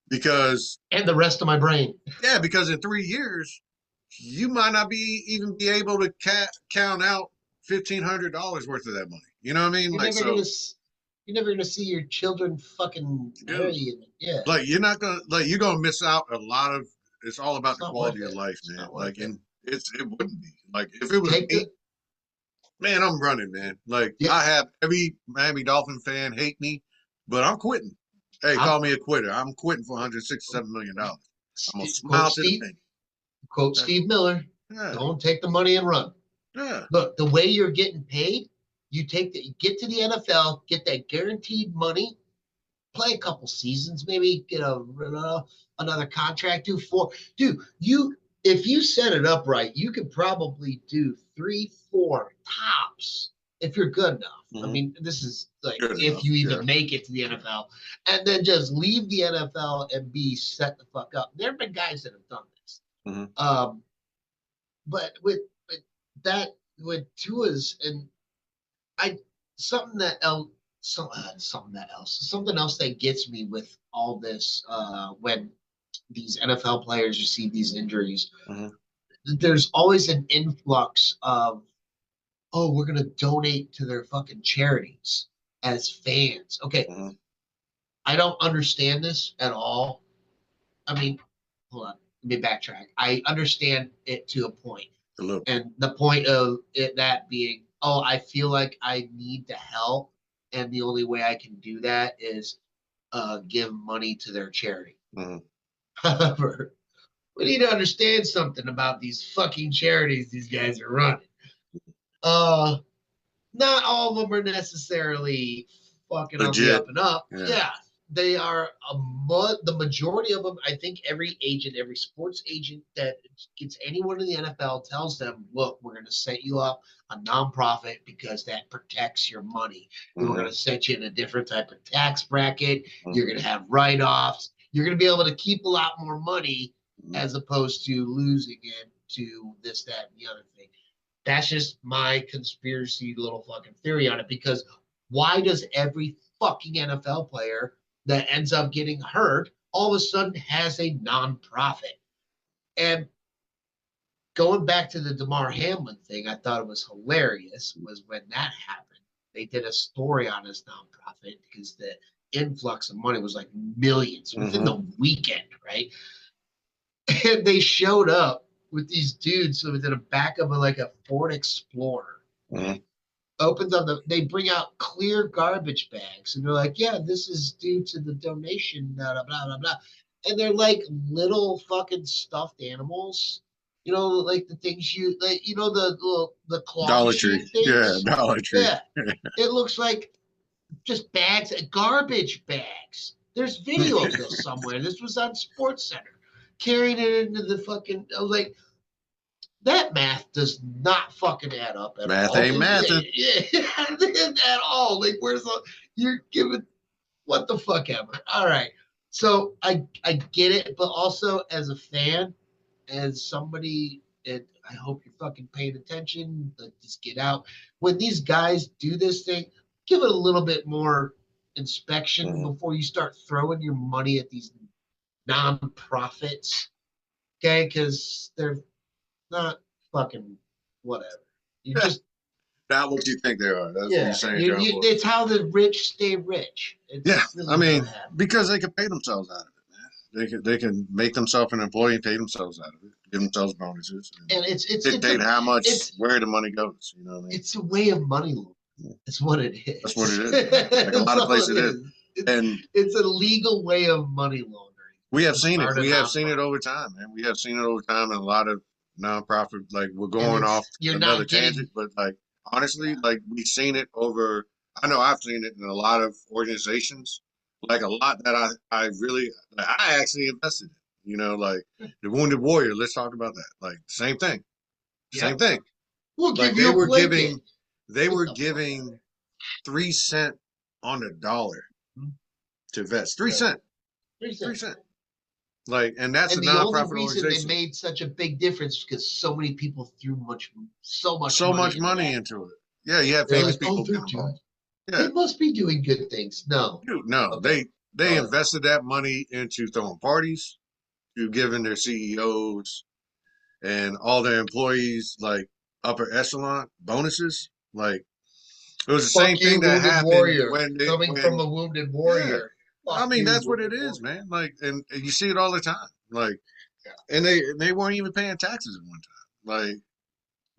because
And the rest of my brain.
yeah, because in 3 years you might not be able to count out $1,500 worth of that money. You know what I mean?
You're
Like
never
so,
gonna you're never gonna see your children fucking
dude,
marry. Yeah.
like you're gonna miss out a lot of. It's all about
It's
the
not
quality
worth
of
it.
life,
It's
man.
not
Like,
worth it.
and it wouldn't be like if it was
Take
me,
the
man. I'm running, man. Like
yeah.
I have every Miami Dolphin fan hate me, but I'm quitting. Hey, call me a quitter. I'm quitting for $167 million. I'm gonna smile to the bank.
Quote
Yeah,
Steve Miller,
yeah,
don't take the money and run.
yeah.
Look, the way you're getting paid, you get to the NFL, get that guaranteed money, play a couple seasons, maybe get another contract, dude, if you set it up right, you could probably do 3, 4 tops if you're good enough. I
Mhm.
mean, this is like
Good
if
enough,
you even
yeah.
make it to the NFL, and then just leave the NFL and be set the fuck up. There have been guys that have done this.
Mhm.
But with that, with Tua's, and I something that else. Something else that gets me with all this when these NFL players receive these injuries,
Mhm.
there's always an influx of, oh, we're gonna donate to their fucking charities as fans. Okay,
Mhm.
I don't understand this at all. I mean, hold on, let me backtrack. I understand it to a point,
A little.
and the point of it that being, oh, I feel like I need to help, and the only way I can do that is give money to their charity.
Mhm.
However, we need to understand something about these fucking charities these guys are running. Uh, Not all of them are necessarily fucking on the
Legit.
up and up.
Yeah.
Yeah, they are the majority of them. I think every agent, every sports agent that gets anyone in the NFL tells them, look, we're going to set you up a nonprofit because that protects your money. We're going
Mhm.
to set you in a different type of tax bracket. You're
Mhm.
going to have write-offs. You're going to be able to keep a lot more money
Mhm.
as opposed to losing it to this, that, and the other thing. That's just my conspiracy little fucking theory on it, because why does every fucking NFL player that ends up getting hurt all of a sudden has a nonprofit? And going back to the Damar Hamlin thing, I thought it was hilarious was when that happened. They did a story on his nonprofit because the influx of money was like millions within
Mhm.
the weekend, right? And they showed up with these dudes who was in the back of a Ford Explorer,
Mhm.
right? Opens up they bring out clear garbage bags, and they're like, yeah, this is due to the donation, blah blah blah blah blah. And they're like little fucking stuffed animals, like the things the claw
Dollar Tree.
machine
Yeah,
things.
Dollar Tree.
Yeah, it looks like just bags, garbage bags. There's video of this somewhere. This was on Sports Center, carrying it into the fucking. I was like, that math does not fucking add up at
Math
all.
ain't mathin'.
At all. Like, you're giving what the fuck ever. All right. So I get it, but also as a fan, as somebody, and I hope you're fucking paying attention. Like, just get out. When these guys do this thing, give it a little bit more inspection
Mhm.
before you start throwing your money at these non-profits. Okay, because they're not fucking whatever. You just
Not what you think they are. That's what you're
yeah.
saying, John Boy.
It's how the rich stay rich.
Yeah,
It's
I
really how
mean,
it happens.
because they can pay themselves out of it, man. They can make themselves an employee and pay themselves out of it, give themselves bonuses, and
And
dictate how much
it's
where the money goes. You know what I mean?
it's a way of money laundering.
Yeah.
It's what it
That's what
is.
it is, man. Like a
That's
lot of
all
places
it
it is.
is. It's
And
it's a legal way of money laundering.
we have
To
seen it.
start a
We have seen it
nonprofit.
over time, man. We have seen it over time in a lot of nonprofit. Like we're
And
going
it's
off
you're
another
not
tangent,
getting
but like honestly,
yeah.
like we've seen it over. I know I've seen it in a lot of organizations. Like a lot that I really I actually invested in. You know, like the Wounded Warrior. Let's talk about that. Like same thing, same
Yep.
thing.
We'll
Like
give you a blanket.
they
Get
were
the fuck out of
giving 3 cent on the dollar
there.
to vest. Three
Yeah.
cent, 3
3 cents.
cent. Like, and that's a
And the only
nonprofit
reason they
organization.
made such a big difference is because so many people threw so much
So
money
much
into
money
that.
into it. Yeah, you have
They're
famous
like, oh,
people
they're
get
doing,
involved. Yeah,
they must be doing good things. No.
dude, no,
Okay.
they
No.
invested that money into throwing parties, to giving their CEOs and all their employees like upper echelon bonuses. Like it was the same
Fuck
thing
you,
that
wounded
happened
warrior. Coming from a wounded
yeah,
warrior.
I
Fuck
mean
you,
that's what
wounded
it is,
warrior.
man. Like, and you see it all the time. Like,
Yeah.
and they weren't even paying taxes at one time. Like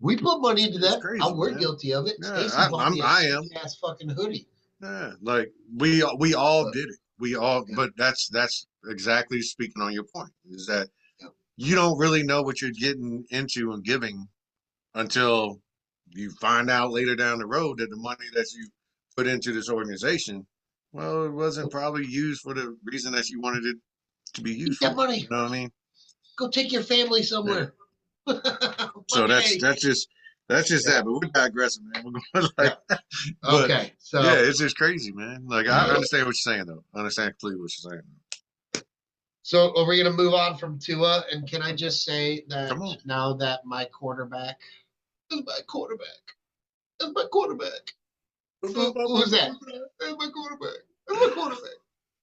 We put money into
it's
that.
crazy,
We're
man.
guilty of it.
Yeah,
Stacy bought me a
I
sick
am.
ass fucking hoodie.
Yeah, like we all
But
did it. We all,
yeah,
but that's exactly speaking on your point. Is that
yeah.
you don't really know what you're getting into and giving until you find out later down the road that the money that you put into this organization, well, it wasn't probably used for the reason that you wanted it to be
Keep
used
that
for. You
money.
know what I mean?
Go take your family
Yeah.
somewhere.
So
Fucking A.
that's just That's just
Yeah.
that. But we're digressing, man. We're going
Yeah.
but
Okay. So
yeah, it's just crazy, man. Like I understand what you're saying, though. I understand completely what you're saying.
so are we gonna move on from Tua? And can I just say that
Come on.
now that my quarterback is my quarterback. Is my quarterback. Who's that? That's my quarterback. That's my quarterback.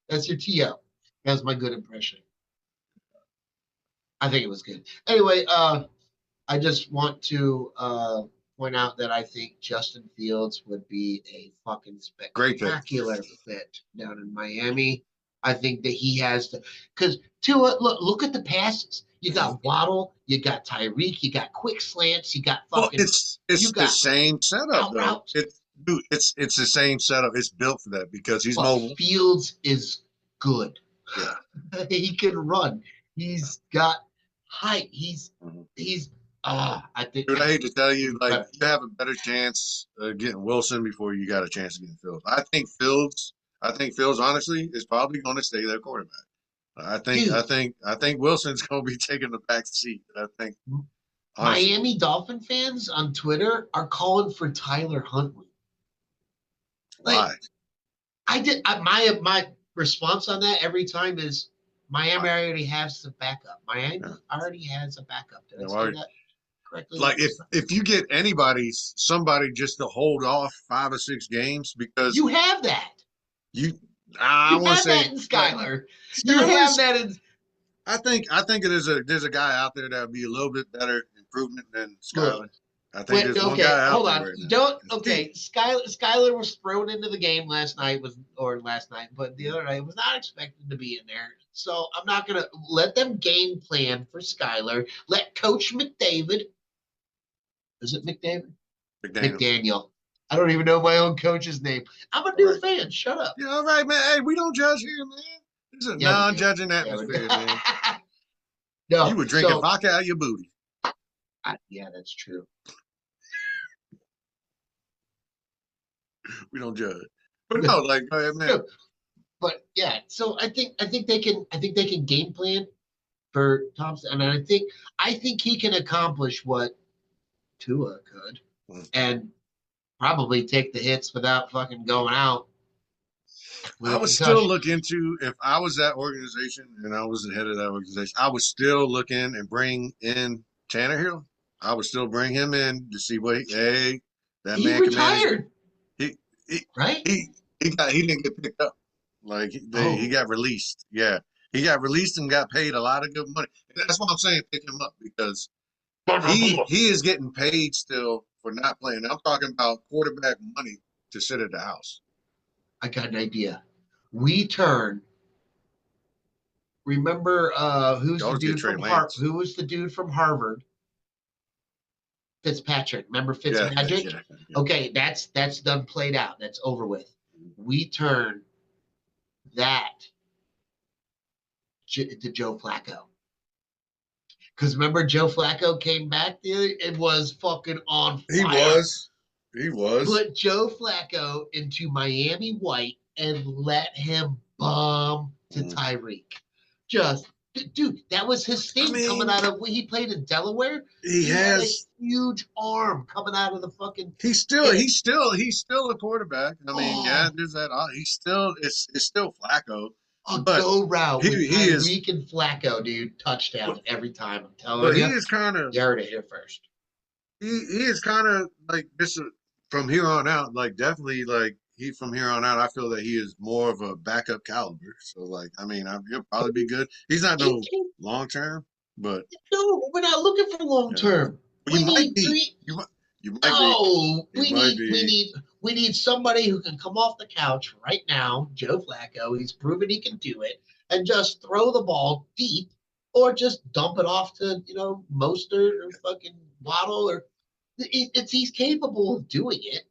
That's your TO. That's my good impression. I think it was good. Anyway, I just want to point out that I think Justin Fields would be a fucking
Great pick.
spectacular fit down in Miami. I think that he has to, because Tua, look at the passes. You got Waddle, you got Tyreek, you got quick slants, you got
Well,
fucking, you
it's the
got
same setup,
out
though.
routes.
It's the same setup. It's built for that because he's
But
mobile.
Fields is good.
Yeah.
He can run. He's got height.
Mhm.
He's I think
Dude, I hate to tell
he's
you, like
incredible.
you have a better chance of getting Wilson before you got a chance of getting Fields. I think Fields, honestly, is probably going to stay their quarterback. I think, I
Dude,
think, I think Wilson's going to be taking the back seat. I think, honestly,
Miami Dolphin fans on Twitter are calling for Tyler Huntley. Like
why?
my response on that every time is Miami
Why?
already has the backup. Miami
Yeah.
already has a backup. Did I say
Why?
that correctly the
Like
first time?
if you get somebody just to hold off 5 or 6 games because
You have that.
you, I
You
want to
have
say
that in
like
Skyler. You have
Skyler's.
that in
I think there's a guy out there that would be a little bit better improvement than
look.
Skyler. I think
Wait,
there's one
okay,
guy out
hold
there
on.
right
You
now.
don't.
He,
Okay, Skyler was thrown into the game last night, but the other night was not expected to be in there. So I'm not gonna let them game plan for Skyler. Let Coach McDavid. Is it McDavid?
McDaniels.
McDaniel. I don't even know my own coach's name. I'm a
All
new
right.
fan. Shut up.
Yeah, all right, man. Hey, we don't judge here, man. It's a
Yeah, we do.
non-judging
Yeah, we do.
atmosphere, man. You
No,
were drinking
so
vodka out of your booty.
yeah, that's true.
We don't judge. But no, like, go ahead, man.
No, but yeah, so I think they can game plan for Thompson, and I think he can accomplish what Tua could,
Mm.
and probably take the hits without fucking going out with
I
a
would still
concussion.
look into if I was that organization and I was the head of that organization. I would still look in and bring in Tannehill. I would still bring him in to see hey, that
He
man can manage.
retired,
He he
right?
he didn't get picked up. Like he
Oh,
got released. Yeah, he got released and got paid a lot of good money. And that's why I'm saying pick him up because he is getting paid still for not playing. I'm talking about quarterback money to sit at the house.
I got an idea. We turn. Remember,
You always get Trey Lance.
Who was the dude from Harvard? Fitzpatrick. Remember
Yeah,
Fitzmagic?
yeah, yeah.
Okay, that's done, played out. That's over with. We turn that to Joe Flacco. Because remember, Joe Flacco came back there and was fucking on
He
fire.
was. He was.
Put Joe Flacco into Miami white and let him bomb to
Mm.
Tyreek. Just, dude, that was his
I
thing coming
mean,
out of when he played in Delaware.
he
He had a
has.
huge arm coming out of the fucking.
He's still a quarterback. I mean, yeah,
Oh,
there's that. He's still it's still Flacco,
a
but
go route with
he is.
Tyreek and Flacco, dude. Touchdown every time. I'm telling
But he
you.
is kind of
You heard it here first.
he is kind of like this from here on out. Like definitely like he from here on out. I feel that he is more of a backup caliber. So like I mean, he'll probably be good. He's not no long term, but
No, we're not looking for long
yeah.
term.
Well,
We
you might
need
be.
three.
You might be.
No,
You might be.
we need somebody who can come off the couch right now. Joe Flacco, he's proven he can do it, and just throw the ball deep, or just dump it off to Mostert or fucking Waddle, or he's capable of doing it.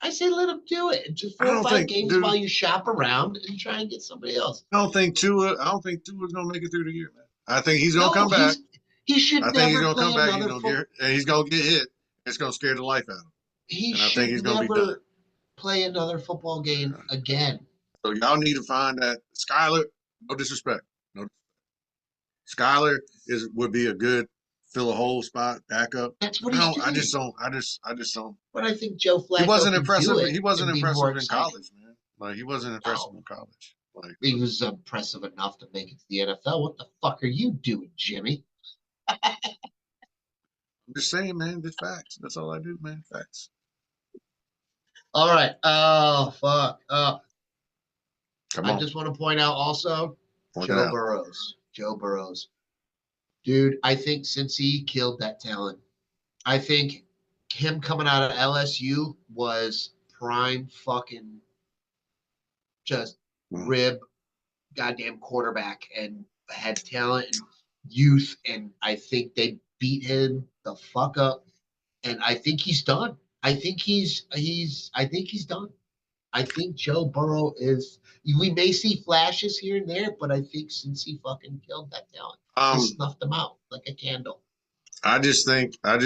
I say let him do it. Just
I
4 or 5
don't think,
games while
dude.
you shop around and try and get somebody else.
I don't think Tua's gonna make it through the year, man. I think he's gonna
No,
come back.
he should
I think he's
never
gonna
play
come back.
another football.
He's gonna get hit. It's gonna scare the life out of him,
He
and I think
should
he's gonna be done.
never play another football game again.
So y'all need to find that Skyler. No disrespect. No, Skyler would be a good fill a whole spot, back up.
That's what
I
he's
don't. I just
doing.
don't. I just don't.
But I think Joe
He
Flacco
wasn't
can do
impressive.
it
He wasn't
and be more
impressive in
exciting.
college, man. Like he wasn't impressive
No,
in college. Like
he was impressive enough to make it to the NFL. What the fuck are you doing, Jimmy?
I'm just saying, man. Just facts. That's all I do, man. Facts.
All right. Oh fuck.
Come
I
on,
just want to point out also
point it
Joe
out.
Burrows. Joe Burrows. Dude, I think since he killed that talent, I think him coming out of LSU was prime fucking just
Mm.
rib goddamn quarterback and had talent and youth. And I think they beat him the fuck up. And I think he's done. I think he's done. I think Joe Burrow is. We may see flashes here and there, but I think since he fucking killed that talent, he
Um,
snuffed them out like a candle.
I just think I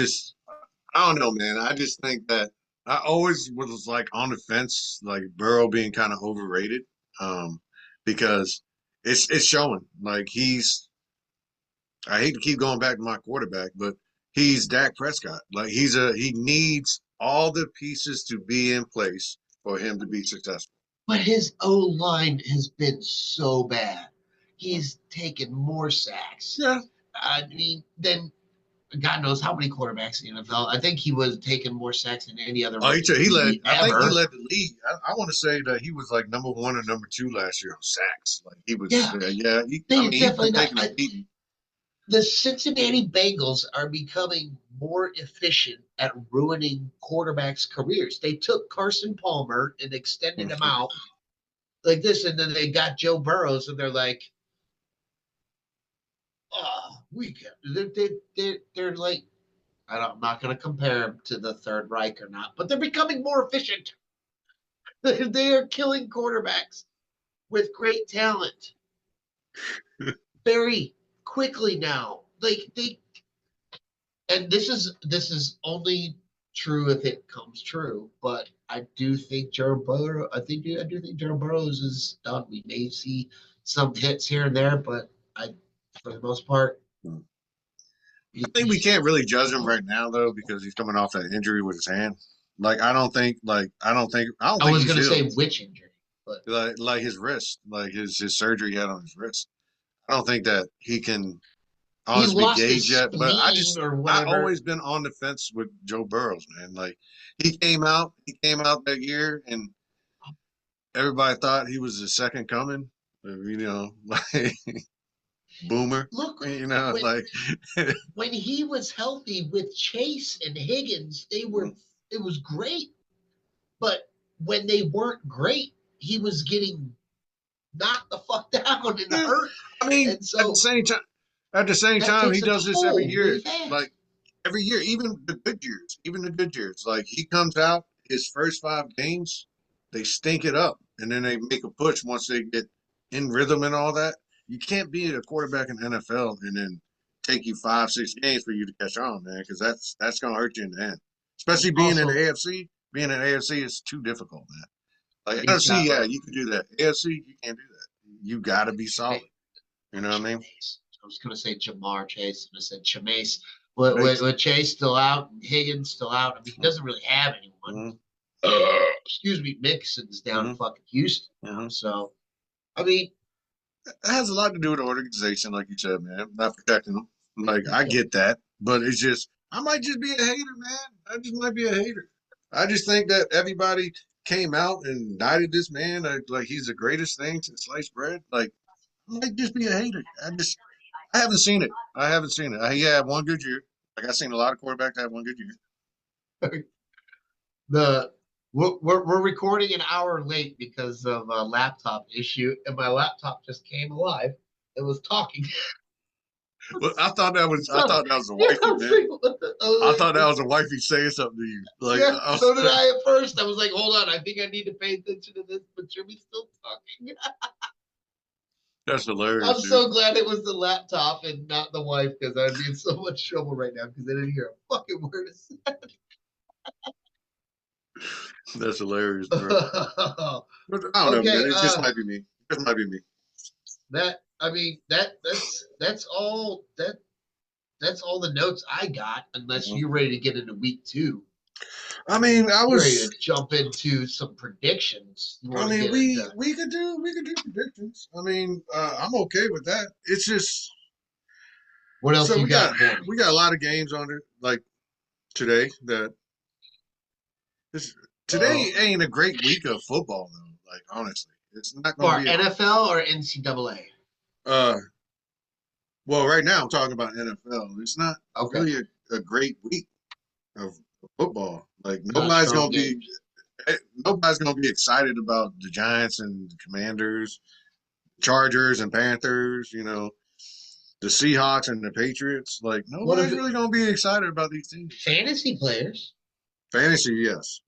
don't know, man. I just think that I always was like on the fence, like Burrow being kind of overrated, um, because it's showing. Like he's I hate to keep going back to my quarterback, but he's Dak Prescott. Like he needs all the pieces to be in place for him to be successful.
But his O line has been so bad. He's taken more sacks.
Yeah.
I mean, than God knows how many quarterbacks in the NFL. I think he was taking more sacks than any other
Oh,
rookie
he led.
QB
I think he
ever.
led the league. I want to say that he was like number one or number two last year on sacks. Like he was,
Yeah,
yeah. I
they
mean, he's
definitely
been
not.
taking a beating.
The Cincinnati Bengals are becoming more efficient at ruining quarterbacks' careers. They took Carson Palmer and extended him out like this, and then they got Joe Burrows, and they're like, oh, we can. They're like, I'm not going to compare them to the Third Reich or not, but they're becoming more efficient. They are killing quarterbacks with great talent very quickly now. Like they, and this is only true if it comes true. But I do think Joe Burrow. I do think Joe Burrows is done. We may see some hits here and there, but for the most part,
I think we
he's.
can't really judge him right now though because he's coming off that injury with his hand. Like I don't
I
think
was
he's
going to say
healed.
which injury, but
Like his wrist, like his surgery he had on his wrist. I don't think that he can
he
honestly
lost his
gauge yet. But
spleen or
I
whatever.
always been on the fence with Joe Burrows, man. Like he came out that year, and everybody thought he was the second coming. You know, like Boomer.
Look,
You know,
when
like
when he was healthy with Chase and Higgins, it was great. But when they weren't great, he was getting knocked the fuck down and
yeah.
hurt.
I mean,
And so
at the same
that
time, he
takes a
does this every
toll really
year.
fast.
Like every year, even the good years. Like he comes out his first 5 games, they stink it up, and then they make a push once they get in rhythm and all that. You can't be a quarterback in the NFL and then take you 5, 6 games for you to catch on, man, because that's gonna hurt you in the end. Especially being in the
Also,
AFC. Being in the AFC is too difficult, man. Like
he's
NFC,
got
yeah,
like
you can do that. AFC, you can't do that. You got to be solid.
Chase.
You know what I mean?
I was going to say Jamar Chase, and I said Chase. But
Chase.
with Chase still out and Higgins still out, I mean, he doesn't really have anyone.
Mm-hmm.
Excuse me, Mixon's down in
Mm-hmm.
fucking Houston now.
Mm-hmm.
So, I mean,
It has a lot to do with the organization, like you said, man. Not protecting them. Like I
yeah.
get that, but it's just I might just be a hater, man. I just might be a hater. I just think that everybody came out and knighted this man like he's the greatest thing since sliced bread. Like I might just be a hater. I haven't seen it. I haven't seen it. He had one good year. Like I've seen a lot of quarterbacks have one good year.
the we're recording an hour late because of a laptop issue, and my laptop just came alive. It was talking.
Well, I
So
thought that was a
yeah, I
wifey,
was
man.
like, what the? I
I
was
thought that
like,
was a wifey saying something to you. Like
yeah,
I
so
was
did
like,
I at first. I was like, hold on, I think I need to pay attention to this, but Jimmy's still talking.
that's hilarious,
I'm
dude.
so glad it was the laptop and not the wife because I'd be in so much trouble right now because I didn't hear a fucking word.
That's hilarious, bro. But I don't know,
Okay,
man. It just might be me. It just might be me.
that I mean that's all that's all the notes I got. Unless
Mhm.
you're ready to get into week 2.
I mean,
You're ready to jump into some predictions. You want to get into
we could do predictions. I mean, I'm okay with that. It's just
what else
so
you got for me?
we got a lot of games on it like today that this today ain't a great week of football though. Like honestly, it's not going to
For
be
NFL or NCAA?
uh well right now I'm talking about NFL. It's not
Okay,
really a great week of football. Like
not strong games.
nobody's gonna be excited about the Giants and the Commanders, Chargers and Panthers. You know, the Seahawks and the Patriots. Like
What
nobody's
if
really gonna be excited about these teams.
fantasy players?
Fantasy, yes.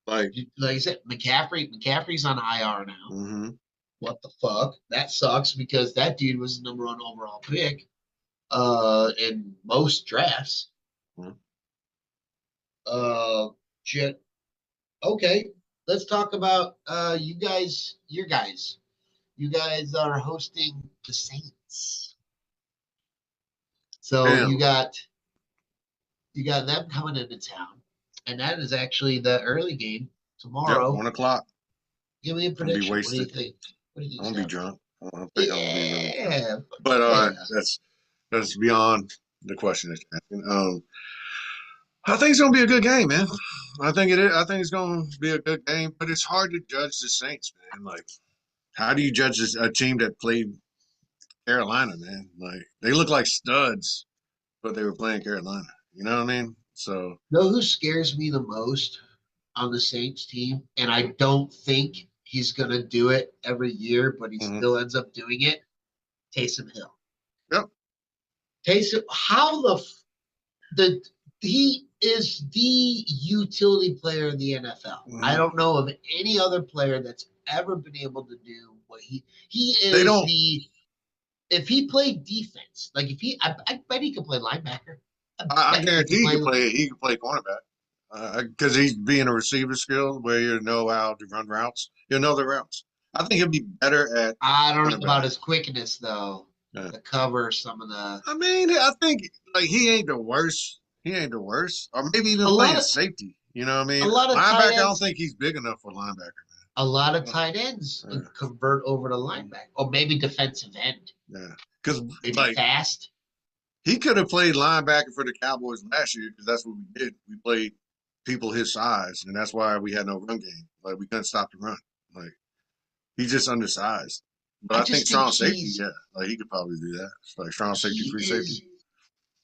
Like,
Like I said, McCaffrey's on IR now.
mm-hmm.
What the fuck? That sucks because that dude was the number 1 overall pick in most drafts.
Mm-hmm.
Shit. Okay, let's talk about you guys. Your guys. You guys are hosting the Saints, so
Damn.
you got them coming into town, and that is actually the early game
Yep,
tomorrow.
1 o'clock.
Give me a
I'm gonna be
prediction. What do you
wasted.
think? What do you
I'm
think's
gonna be
happening?
drunk. I don't think I'm gonna be really drunk.
Yeah,
But
yeah.
that's beyond the question that you're asking. I think it's gonna be a good game, man. I think it is. I think it's gonna be a good game, but it's hard to judge the Saints, man. Like, how do you judge a team that played Carolina, man? Like, they look like studs, but they were playing Carolina. You know what I mean? So,
Know who scares me the most on the Saints team? And I don't think he's going to do it every year, but he
mhm.
still ends up doing it. Taysom Hill.
Yep.
Taysom, he is the utility player in the NFL. I
Mhm.
don't know of any other player that's ever been able to do what he
They
is
don't.
the if he played defense, like I bet he could play linebacker. I
I
bet he could
guarantee
play.
he can play cornerback because he's being a receiver skill where you know how to run routes. You know the routes. I think he'll be better at
I don't know about
cornerback.
his quickness though.
Yeah.
To cover some of the
I mean, I think like he ain't the worst. He ain't the worst, or maybe
a
even
lot
playing
of
safety. You know what I
a
mean?
lot of tight
Linebacker, I don't
ends.
think he's big enough for linebacker.
A lot of
Man.
tight ends
Yeah,
convert over to linebacker, or maybe defensive end,
yeah. Because
maybe
like
fast.
he could have played linebacker for the Cowboys last year because that's what we did. We played people his size, and that's why we had no run game. Like we couldn't stop the run. Like he's just undersized. But
I
I think
just think
strong safety, yeah, like he could probably do that. It's like strong safety,
he
free safety.
is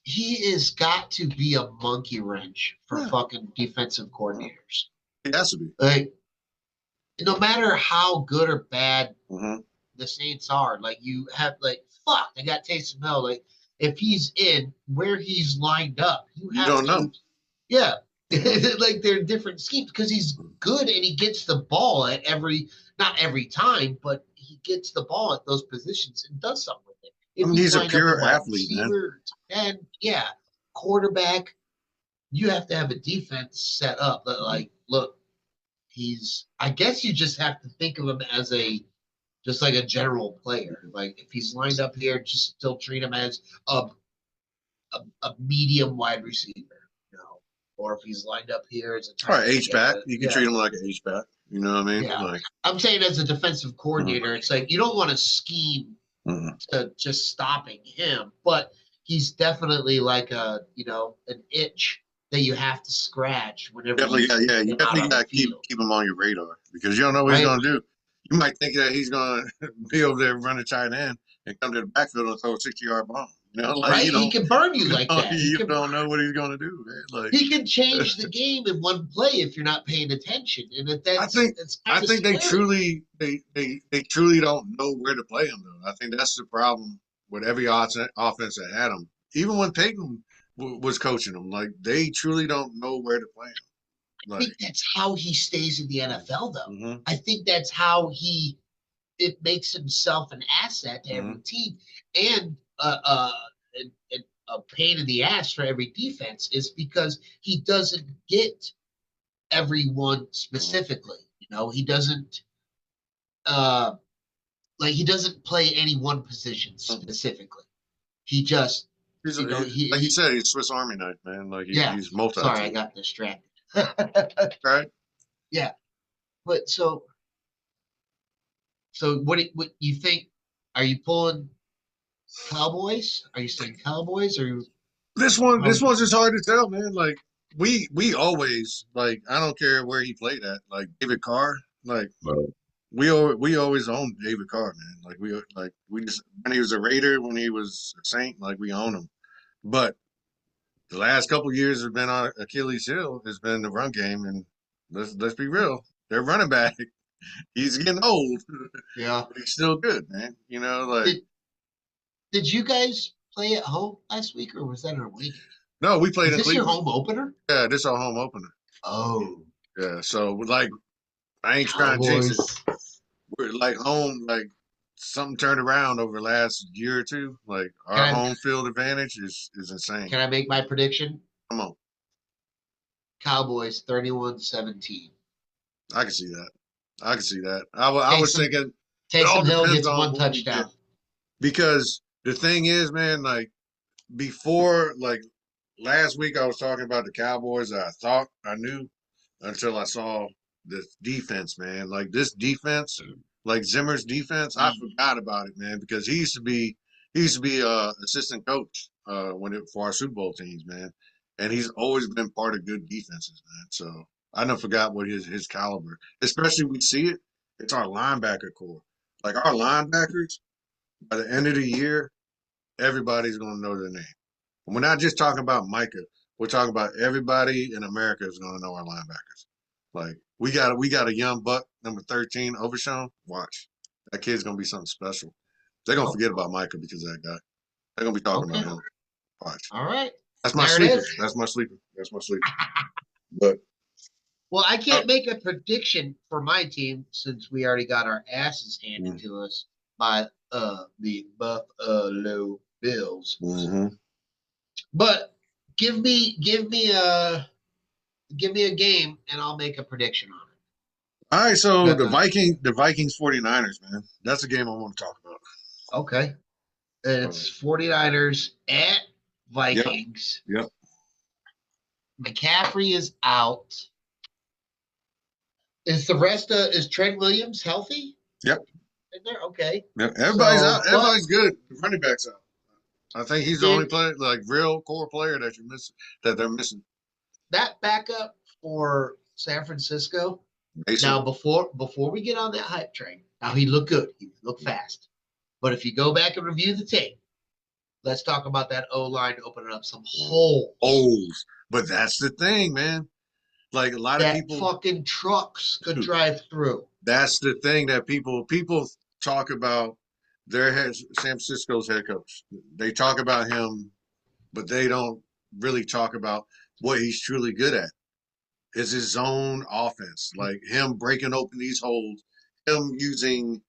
he is got to be a monkey wrench for
Yeah,
fucking defensive coordinators.
he has to be.
Like no matter how good or bad
Mm-hmm.
the Saints are, like you have like fuck, they got Taysom Hill. Like if he's in where he's lined up, you
You
have
don't
to
know.
yeah.
Mm-hmm.
Like they're different schemes because he's good and he gets the ball at not every time, but he gets the ball at those positions and does something with it.
I
If
mean,
he's
he's a
lined up at
pure
wide
athlete, man.
receiver, and yeah, quarterback, you have to have a defense set up that
Mm-hmm.
like, look, I guess you just have to think of him as just like a general player. Like if he's lined up here, just still treat him as a medium wide receiver, or if he's lined up here as a
All
tight
right,
end,
H back. You can
yeah,
treat him like an H back. You know what I mean?
yeah.
Like,
I'm saying as a defensive coordinator, it's like you don't want to scheme
mm-hmm.
to just stopping him, but he's definitely like an itch that you have to scratch whenever
Definitely,
you
yeah. You
get out
definitely
on the
got to
field,
keep him on your radar because you don't know what he's
right?
gonna do. You might think that he's gonna be over there running tight end and come to the backfield and throw a 60-yard bomb. You know, like
Right? He can burn you like that.
you don't know what he's gonna do, man. Like,
He can change the game in one play if you're not paying attention, and
I
that's kind of
think they
scary.
they truly don't know where to play him though. I think that's the problem with every offense that had him. Even when Peyton was coaching them, like they truly don't know where to play him.
I
Like,
think that's how he stays in the NFL, though.
mm-hmm,
I think that's how it makes himself an asset to
mm-hmm,
every team, and a pain in the ass for every defense is because he doesn't get everyone
mm-hmm.
specifically. He doesn't uh, he doesn't play any one position specifically. He just
He's,
You know,
like you said, he's Swiss Army knife, man. Like
yeah.
he's
Sorry, I
multi-tool.
got distracted.
Right?
Yeah, but so what you think? Are you pulling Cowboys? Are you saying Cowboys or
This
how?
one's just hard to tell, man. Like we always like I don't care where he played at. Like David Carr, like we always own David Carr, man. Like we just when he was a Raider, when he was a Saint, like we own him. But the last couple years have been our Achilles heel. Has been the run game, and let's be real, their running back, he's getting old,
Yeah.
but he's still good, man. You know, like
Did did you guys play at home last week or was that an away game?
no, we played
Is
in
this your
Cleveland.
home opener?
Yeah, this our home opener.
Oh,
Yeah, so like I ain't trying to jinx it.
Cowboys.
We're like home, like something turned around over the last year or two. Like
Can
our
I
home field advantage is insane.
can I make my prediction?
Come on,
Cowboys 31-17.
I can see that. I can see that. I was
Taysom
thinking it all
Taysom Hill
depends
gets
on
one
what we get
touchdown.
because the thing is, man, like before, like last week, I was talking about the Cowboys. I thought I knew until I saw this defense, man. Like this defense, like Zimmer's defense, I forgot about it, man, because he used to be assistant coach for our Super Bowl teams, man, and he's always been part of good defenses, man. So I never forgot what his caliber. Especially we see it. It's our linebacker core. Like our linebackers, by the end of the year, everybody's gonna know their name. And we're not just talking about Micah. We're talking about everybody in America is gonna know our linebackers. Like we got a young buck, number 13, Overshown. Watch. That kid's gonna be something special. They're gonna
Oh,
forget about Micah because of that guy. They're gonna be talking
okay.
about him. Watch.
All right.
That's my
There it
sleeper.
is.
That's my sleeper. That's my sleeper. But
Well, I
uh,
can't make a prediction for my team since we already got our asses handed to us by the Buffalo Bills.
mm-hmm.
But give me a game and I'll make a prediction on
All right, so
it.
The Vikings 49ers, man. That's a game I want to talk about.
Okay. It's 49ers at
Yep.
Vikings.
Yep.
McCaffrey is out. Is Trent Williams healthy
Yep.
in there? Okay.
Yep. Everybody's
So,
out.
but
Everybody's good. The running back's out. I think he's the only
did
player, like real core player that you're missing, that they're missing.
that backup for San Francisco?
Mason.
Now, before we get on that hype train, now he looked good. He looked fast. But if you go back and review the tape, let's talk about that O line opening up some holes
Holes. But that's the thing, man. Like a lot of
that
people,
fucking trucks could
dude,
drive through.
that's the thing that people talk about their head, San Francisco's head coach. They talk about him, but they don't really talk about what he's truly good at. Is his zone offense, like him breaking open these holes, him using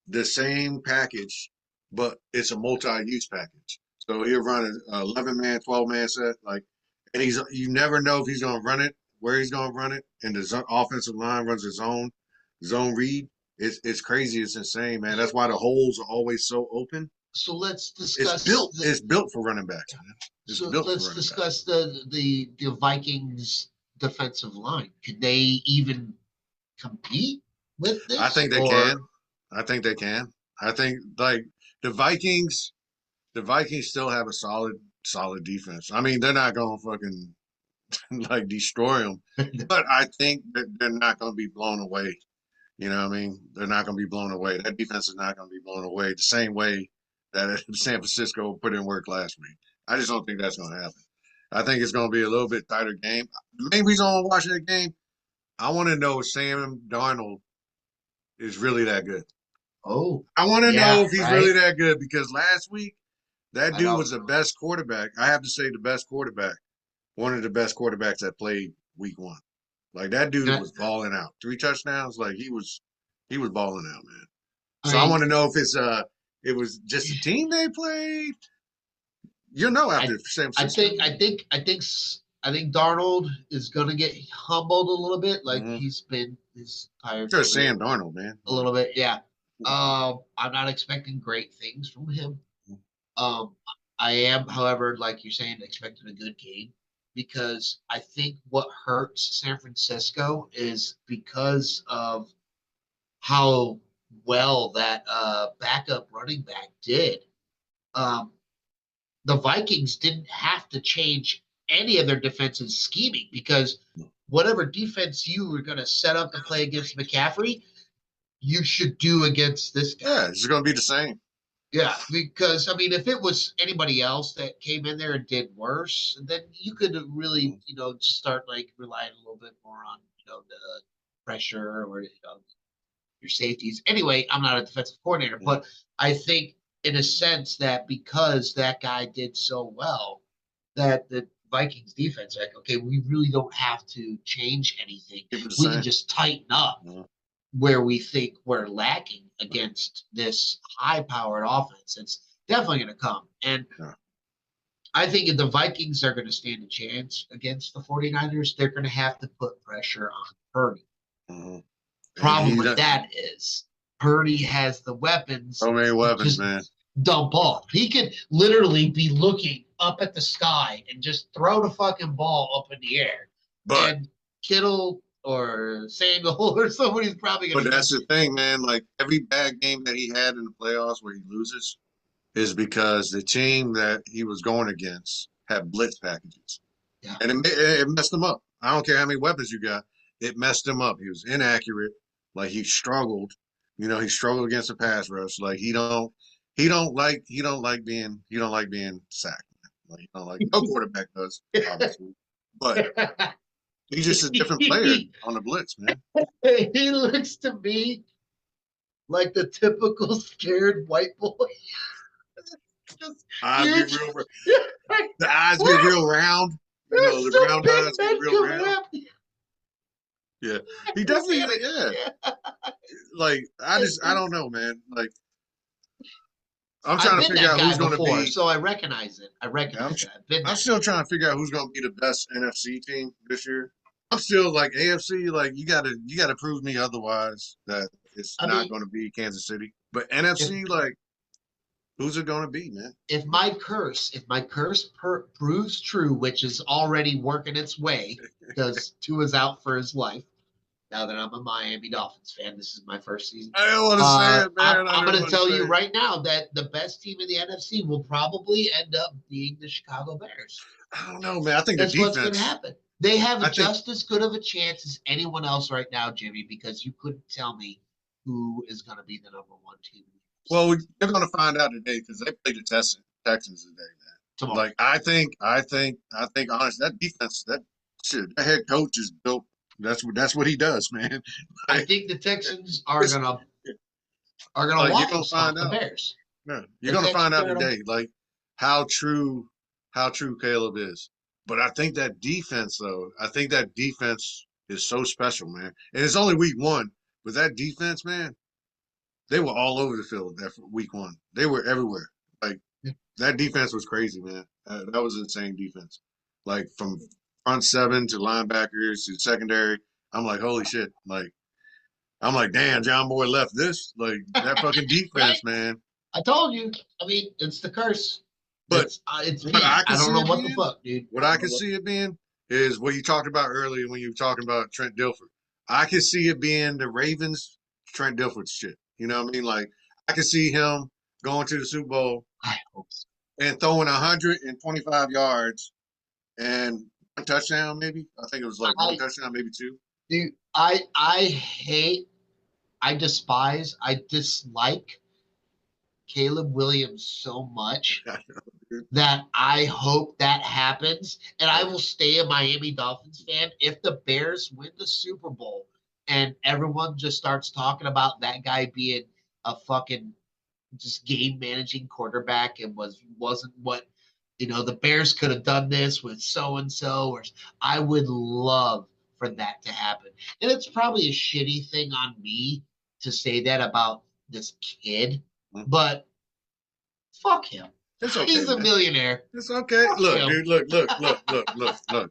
the same package, but it's a multi-use package. So he'll run an 11-man, 12-man set, like, and you never know if he's going to run it, where he's going to run it, and the offensive line runs his zone read. It's crazy. It's insane, man. That's why the holes are always so open.
So let's
It's
discuss
built. It's built for running backs, man. It's
so
built for
let's
running backs.
discuss the Vikings defensive line. Could they even compete with
I
this?
think they
Or
can. I think they can. I think like the Vikings. The Vikings still have a solid defense. I mean, they're not going to fucking like destroy them, but I think that they're not going to be blown away. You know what I mean? They're not going to be blown away. That defense is not going to be blown away the same way that San Francisco put in work last week. I just don't think that's going to happen. I think it's going to be a little bit tighter game. The main reason I want to watch that game, I want to know if Sam Darnold is really that good.
oh
I want to know
yeah,
if he's really
right?
that good because last week that
I
dude
don't
was the best quarterback. I have to say the best quarterback. One of the best quarterbacks that played week one. Like that dude
know.
was balling out. 3 touchdowns. Like he was balling out, man.
I
So I want
mean,
to know if it was just the team they played. You'll know
I
after San
I
Francisco.
think I think I think I think Darnold is gonna get humbled a little bit, like
Mm-hmm.
he's been his entire
Sure,
career
Sam Darnold, man.
a little bit. Yeah. I'm not expecting great things from him. Um, I am, however, like you're saying, expecting a good game because I think what hurts San Francisco is because of how well that backup running back did. Um, the Vikings didn't have to change any of their defensive scheming because whatever defense you were going to set up to play against McCaffrey, you should do against this guy.
Yeah, it's going to be the same.
Yeah, because I mean, if it was anybody else that came in there and did worse, then you could really, just start like relying a little bit more on, the pressure or your safeties. Anyway, I'm not a defensive coordinator, but I think in a sense that because that guy did so well, that the Vikings defense, like, okay, we really don't have to change anything.
Keep it the
We can
same.
just tighten up where we think we're lacking against this high-powered offense. It's definitely going to come. And I think if the Vikings are going to stand a chance against the 49ers, they're going to have to put pressure on Purdy. Problem with that is Purdy has the weapons.
So many weapons, man.
Dump off. He could literally be looking up at the sky and just throw the fucking ball up in the air. And Kittle or Samuel or somebody's probably going to.
But that's the thing, man. Like every bad game that he had in the playoffs where he loses is because the team that he was going against had blitz packages. Yeah. And it messed him up. I don't care how many weapons you got. It messed him up. He was inaccurate. Like he struggled. He struggled against the pass rush. Like he don't like being sacked. Like he don't like no quarterback does, obviously. But he's just a different player on the blitz, man.
He looks to me like the typical scared white boy.
The eyes get real round. The round eyes get real round. Yeah, he definitely. Yeah, like I don't know, man. Like I'm trying to figure out who's going to be.
So I recognize it.
I'm still trying to figure out who's going to be the best NFC team this year. I'm still like AFC. Like you gotta prove me otherwise that it's not going to be Kansas City. But NFC, like who's it going to be, man?
If my curse proves true, which is already working its way because Tua's out for his life. Now that I'm a Miami Dolphins fan, this is my first season.
I don't want to say it, man.
I'm going to tell you right now that the best team in the NFC will probably end up being the Chicago Bears.
I don't know, man. I think
that's
the defense.
What's going to happen. They have just as good of a chance as anyone else right now, Jimmy, because you couldn't tell me who is going to be the number one team.
Well, they're going to find out today because they played the Texans today, man. Tomorrow. Like I think, honestly, that defense, that head coach is built. That's what he does, man.
I think the Texans are gonna stop the Bears.
Yeah, you're gonna find out today, like how true Caleb is. But I think that defense, though, is so special, man. And it's only week 1, but that defense, man, they were all over the field that week 1. They were everywhere. Like that defense was crazy, man. That was an insane defense. Like from front 7 to linebackers to secondary. I'm like, holy shit. Like, I'm like, damn, John Boy left this. Like, that fucking defense,
right?
Man.
I told you. I mean, it's the curse.
But
it's me. I don't know what the fuck, dude.
What I can see it being is what you talked about earlier when you were talking about Trent Dilfer. I can see it being the Ravens, Trent Dilfer shit. You know what I mean? Like, I can see him going to the Super Bowl and throwing 125 yards and one touchdown, maybe. I think it was like one touchdown, maybe 2.
Dude, I dislike Caleb Williams so much that I hope that happens. And I will stay a Miami Dolphins fan if the Bears win the Super Bowl and everyone just starts talking about that guy being a fucking just game managing quarterback and wasn't what the Bears could have done this with so and so, or I would love for that to happen. And it's probably a shitty thing on me to say that about this kid, but fuck him.
It's okay.
He's a millionaire.
It's okay. Fuck look, him. Dude, look.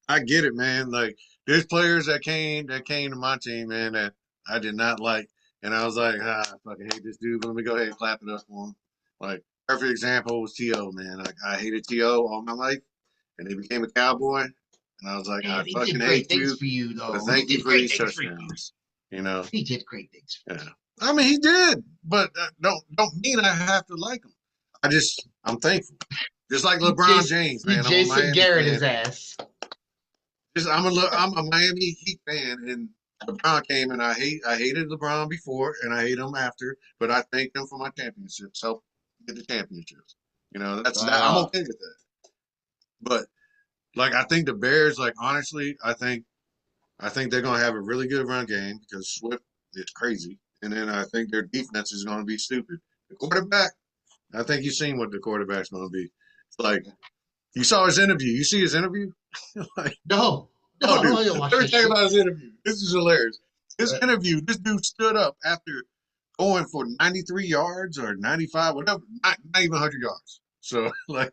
I get it, man. Like there's players that came to my team, man, that I did not like. And I was like, I fucking hate this dude, but let me go ahead and clap it up for him. Like, perfect example was T.O., man. Like, I hated T.O. all my life, and he became a Cowboy. And I was like, I
And he
fucking
did great
hate
things
you,
for you,
but
though. He
thank you
did
for
great
these
things for you.
touchdowns. You know?
He did great things for you.
Yeah. I mean, he did, but don't mean I have to like him. I'm thankful. Just like LeBron James,
You
man. I'm a
Jason
Miami
Garrett
fan.
his ass.
I'm a Miami Heat fan, and LeBron came, and I hated LeBron before, and I hate him after, but I thank him for my championships. Help get the championships. You know, that's
Right
that. I'm
on.
okay with that. But like, I think the Bears, like honestly, I think they're gonna have a really good run game because Swift is crazy, and then I think their defense is gonna be stupid. The quarterback, I think you've seen what the quarterback's gonna be. It's like you saw his interview. You see his interview? Like,
No,
oh, dude,
I didn't watch
let me
that
tell you
shit.
about his interview. This is hilarious. His interview, this dude stood up after going for 93 yards or 95, whatever, not even 100 yards. So, like,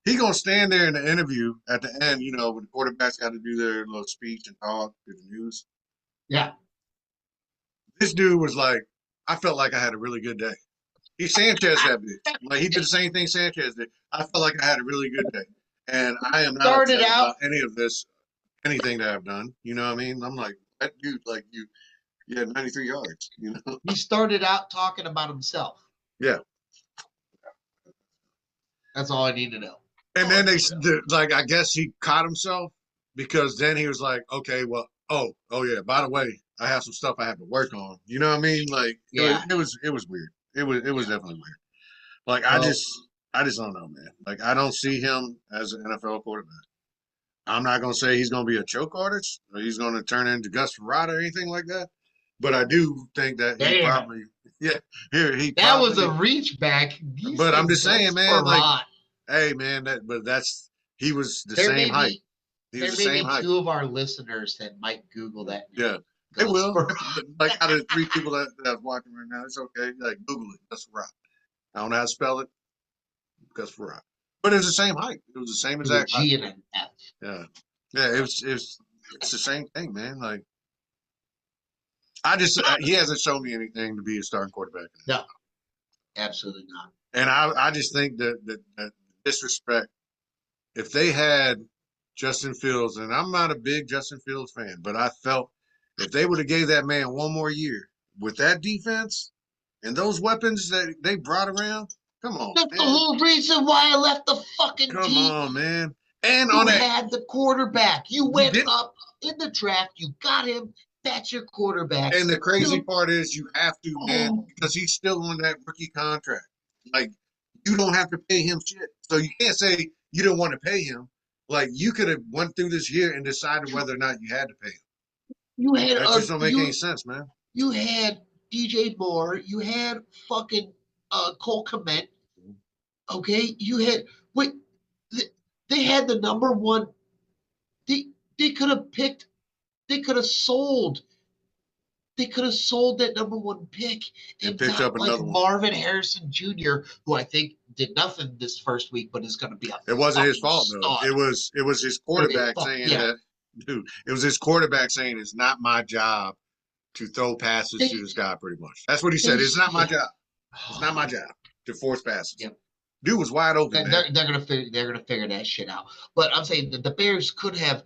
he gonna stand there in the interview at the end, you know, when the quarterbacks got to do their little speech and talk to the news.
Yeah.
This dude was like, I felt like I had a really good day. He Sanchez that bitch. Like he did the same thing Sanchez did. I felt like I had a really good day. And I am not
Started
upset
out
about any of this, anything that I've done. You know what I mean? I'm like, that dude, like you had 93 yards, you know?
he started out talking about himself.
Yeah.
That's all I need to know.
And then like, I guess he caught himself because then he was like, okay, well, oh yeah, by the way, I have some stuff I have to work on. You know what I mean? Like
Yeah.
it was weird. It was definitely weird. Like
Well,
I just don't know, man. Like I don't see him as an NFL quarterback. I'm not gonna say he's gonna be a choke artist or he's gonna turn into Gus Frerotte or anything like that. But I do think that he
damn.
probably, yeah, here he
That was a
probably.
reach back. You
But I'm
said
just saying,
Gus
man, like,
Frerotte.
hey, man, that's he was the
There
same
may
height.
be
He was
there
the
may
same
be
height.
two of our listeners that might Google that name.
Yeah, it
Gus
will.
Frerotte.
But like out of the three people that's watching right now, it's okay. Like Google it. Gus Frerotte. I don't know how to spell it. Gus Frerotte. But it was the same height. It was the same
With a
exact height.
G and an F.
Yeah, yeah. It's the same thing, man. Like he hasn't shown me anything to be a starting quarterback.
No, absolutely not.
And I just think that disrespect. If they had Justin Fields, and I'm not a big Justin Fields fan, but I felt if they would have gave that man one more year with that defense and those weapons that they brought around, come on,
That's the
man.
whole reason why I left the fucking
Come
team.
on, man. And
You
on that,
had the quarterback. You
you
went
did.
up in the draft. You got him. That's your quarterback.
And the crazy
You,
part is you have to, man,
oh,
because he's still on that rookie contract. Like, you don't have to pay him shit. So you can't say you don't want to pay him. Like, you could have went through this year and decided whether or not you had to pay him.
you had
That
a
just don't make any sense, man.
you had DJ Moore. You had fucking Cole Kmet. Okay, you had wait. They, they had the number one. They they could have picked. They could have sold. They could have sold that number one pick
And
and
picked
got
up
like
another one.
Marvin Harrison Jr., who I think did nothing this first week, but is going to be a
It wasn't his
fucking
fault though.
stud.
It was his quarterback saying
Yeah,
that, dude. It was his quarterback saying it's not my job to throw passes to
they
this guy. Pretty much, that's what he
they
said. It's not my
yeah.
job. It's not my job to force passes.
Yep.
Dude was wide open, man.
They're gonna figure that shit out. But I'm saying that the Bears could have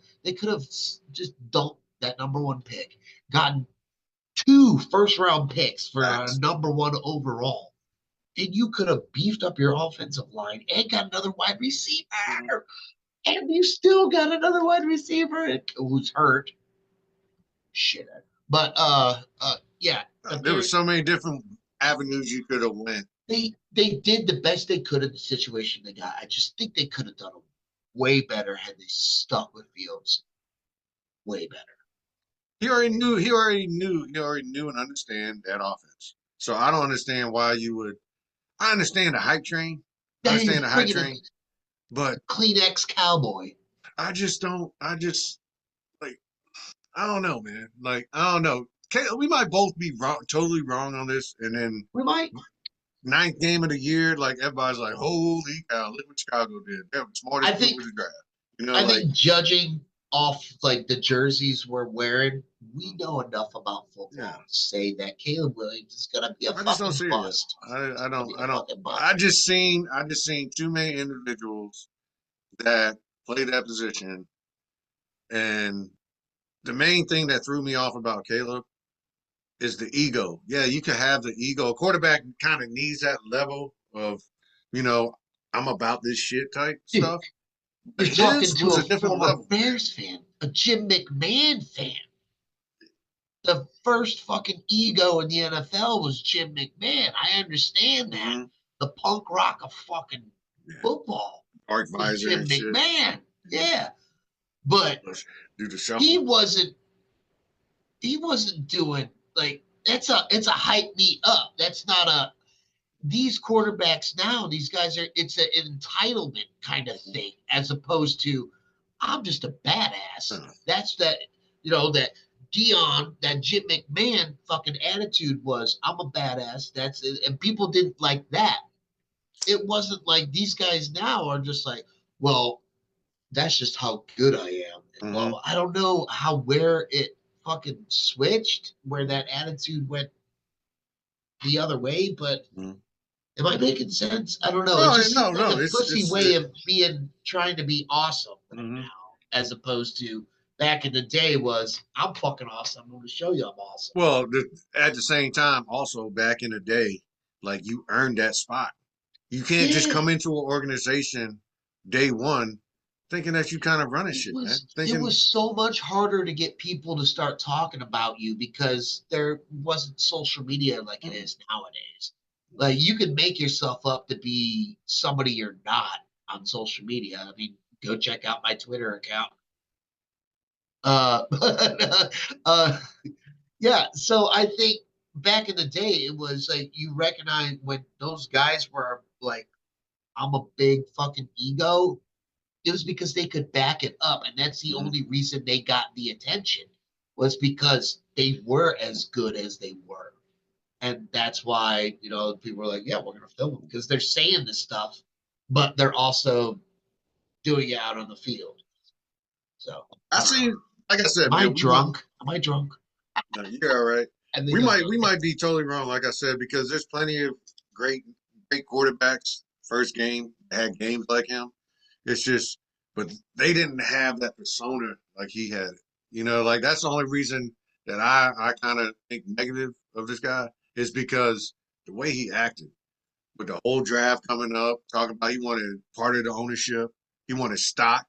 just dumped that number one pick, gotten two first round picks for a
Facts.
number one overall, and you could have beefed up your offensive line and got another wide receiver, and you still got another wide receiver who's hurt. Shit. But yeah, the
There were
Bears
so many different avenues you could have went.
they did the best they could in the situation they got. I just think they could have done way better had they stuck with Fields. Way better.
He already knew. He already knew. He already knew and understand that offense. So I don't understand why you would. I understand the hype train. I
Then he was
understand the hype
bringing
train, but
a Kleenex cowboy.
I just don't. I just like. I don't know, man. Like I don't know. We might both be wrong, totally wrong on this, and then
We might.
ninth game of the year, like everybody's like, "Holy cow! Look what Chicago did. They're the smartest
I
move
think.
of the draft." You know,
I
like
think judging off like the jerseys we're wearing, we know enough about football
Yeah.
to say that Caleb Williams is gonna be a
I just don't
fucking
see it yet.
bust.
I
Gonna
don't.
be a
I don't.
fucking bust.
I just seen too many individuals that play that position, and the main thing that threw me off about Caleb is the ego. Yeah, you can have the ego. A quarterback kind of needs that level of, you know, I'm about this shit type
Dude,
stuff. But
you're talking
his
to
was
a
a different
former
level.
Bears fan, a Jim McMahon fan. The first fucking ego in the NFL was Jim McMahon. I understand that.
Mm-hmm.
The punk rock of fucking
Yeah,
football
dark
was
visor
Jim
and shit.
McMahon.
Mm-hmm.
Yeah. But
Do the
he
shuffle.
wasn't he wasn't doing like it's a hype me up. That's not a these quarterbacks now, these guys are it's an entitlement kind of thing as opposed to I'm just a badass.
Uh,
That's that that that Jim McMahon fucking attitude was I'm a badass. That's it. And people didn't like that. It wasn't like these guys now are just like, well, that's just how good I am.
mm-hmm.
Well, I don't know where it fucking switched, where that attitude went the other way, but
Mm-hmm.
am I making sense? I don't know. It
No,
just
no,
seems like
no.
a pussy
It's
way of trying to be awesome right
mm-hmm.
now, as opposed to back in the day was I'm fucking awesome. I'm going to show you I'm awesome.
Well, at the same time, also back in the day, like you earned that spot. You can't just
Yeah,
come into an organization day one thinking that you kind of running shit, man.
it
Thinking,
was so much harder to get people to start talking about you because there wasn't social media like it is nowadays. Like you can make yourself up to be somebody you're not on social media. I mean, go check out my Twitter account. But yeah, so I think back in the day, it was like you recognize when those guys were like, I'm a big fucking ego. It was because they could back it up. And that's the
mm-hmm.
only reason they got the attention was because they were as good as they were. And that's why, people were like, yeah, we're going to film them because they're saying this stuff, but they're also doing it out on the field. So
I
I don't know.
seen, like I said,
Am I
man, we might,
drunk? Am I drunk?
no, you're all right.
I
We
think I'm
might,
drunk.
we might be totally wrong, like I said, because there's plenty of great, great quarterbacks. First game had games like him. It's just, but they didn't have that persona like he had. Like that's the only reason that I kind of think negative of this guy is because the way he acted with the whole draft coming up, talking about he wanted part of the ownership, he wanted stock,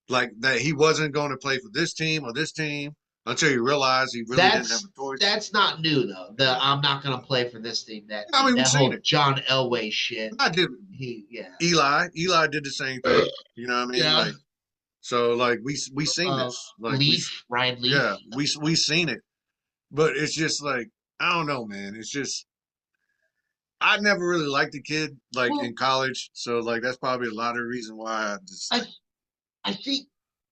like that he wasn't going to play for this team or this team until he realized he really didn't have
That's
a choice.
that's not new though. The
Yeah.
I'm not gonna play for this team. That
I mean, we've
that
seen
whole
it.
John Elway shit.
I did.
Yeah.
Eli did the same thing. You know what I mean?
Yeah.
Like, so like we seen this. Like
Ryan Leaf.
yeah, we seen it. But it's just like I don't know, man. It's just I never really liked the kid like in
Well,
college, so like that's probably a lot of the reason why I just
I I think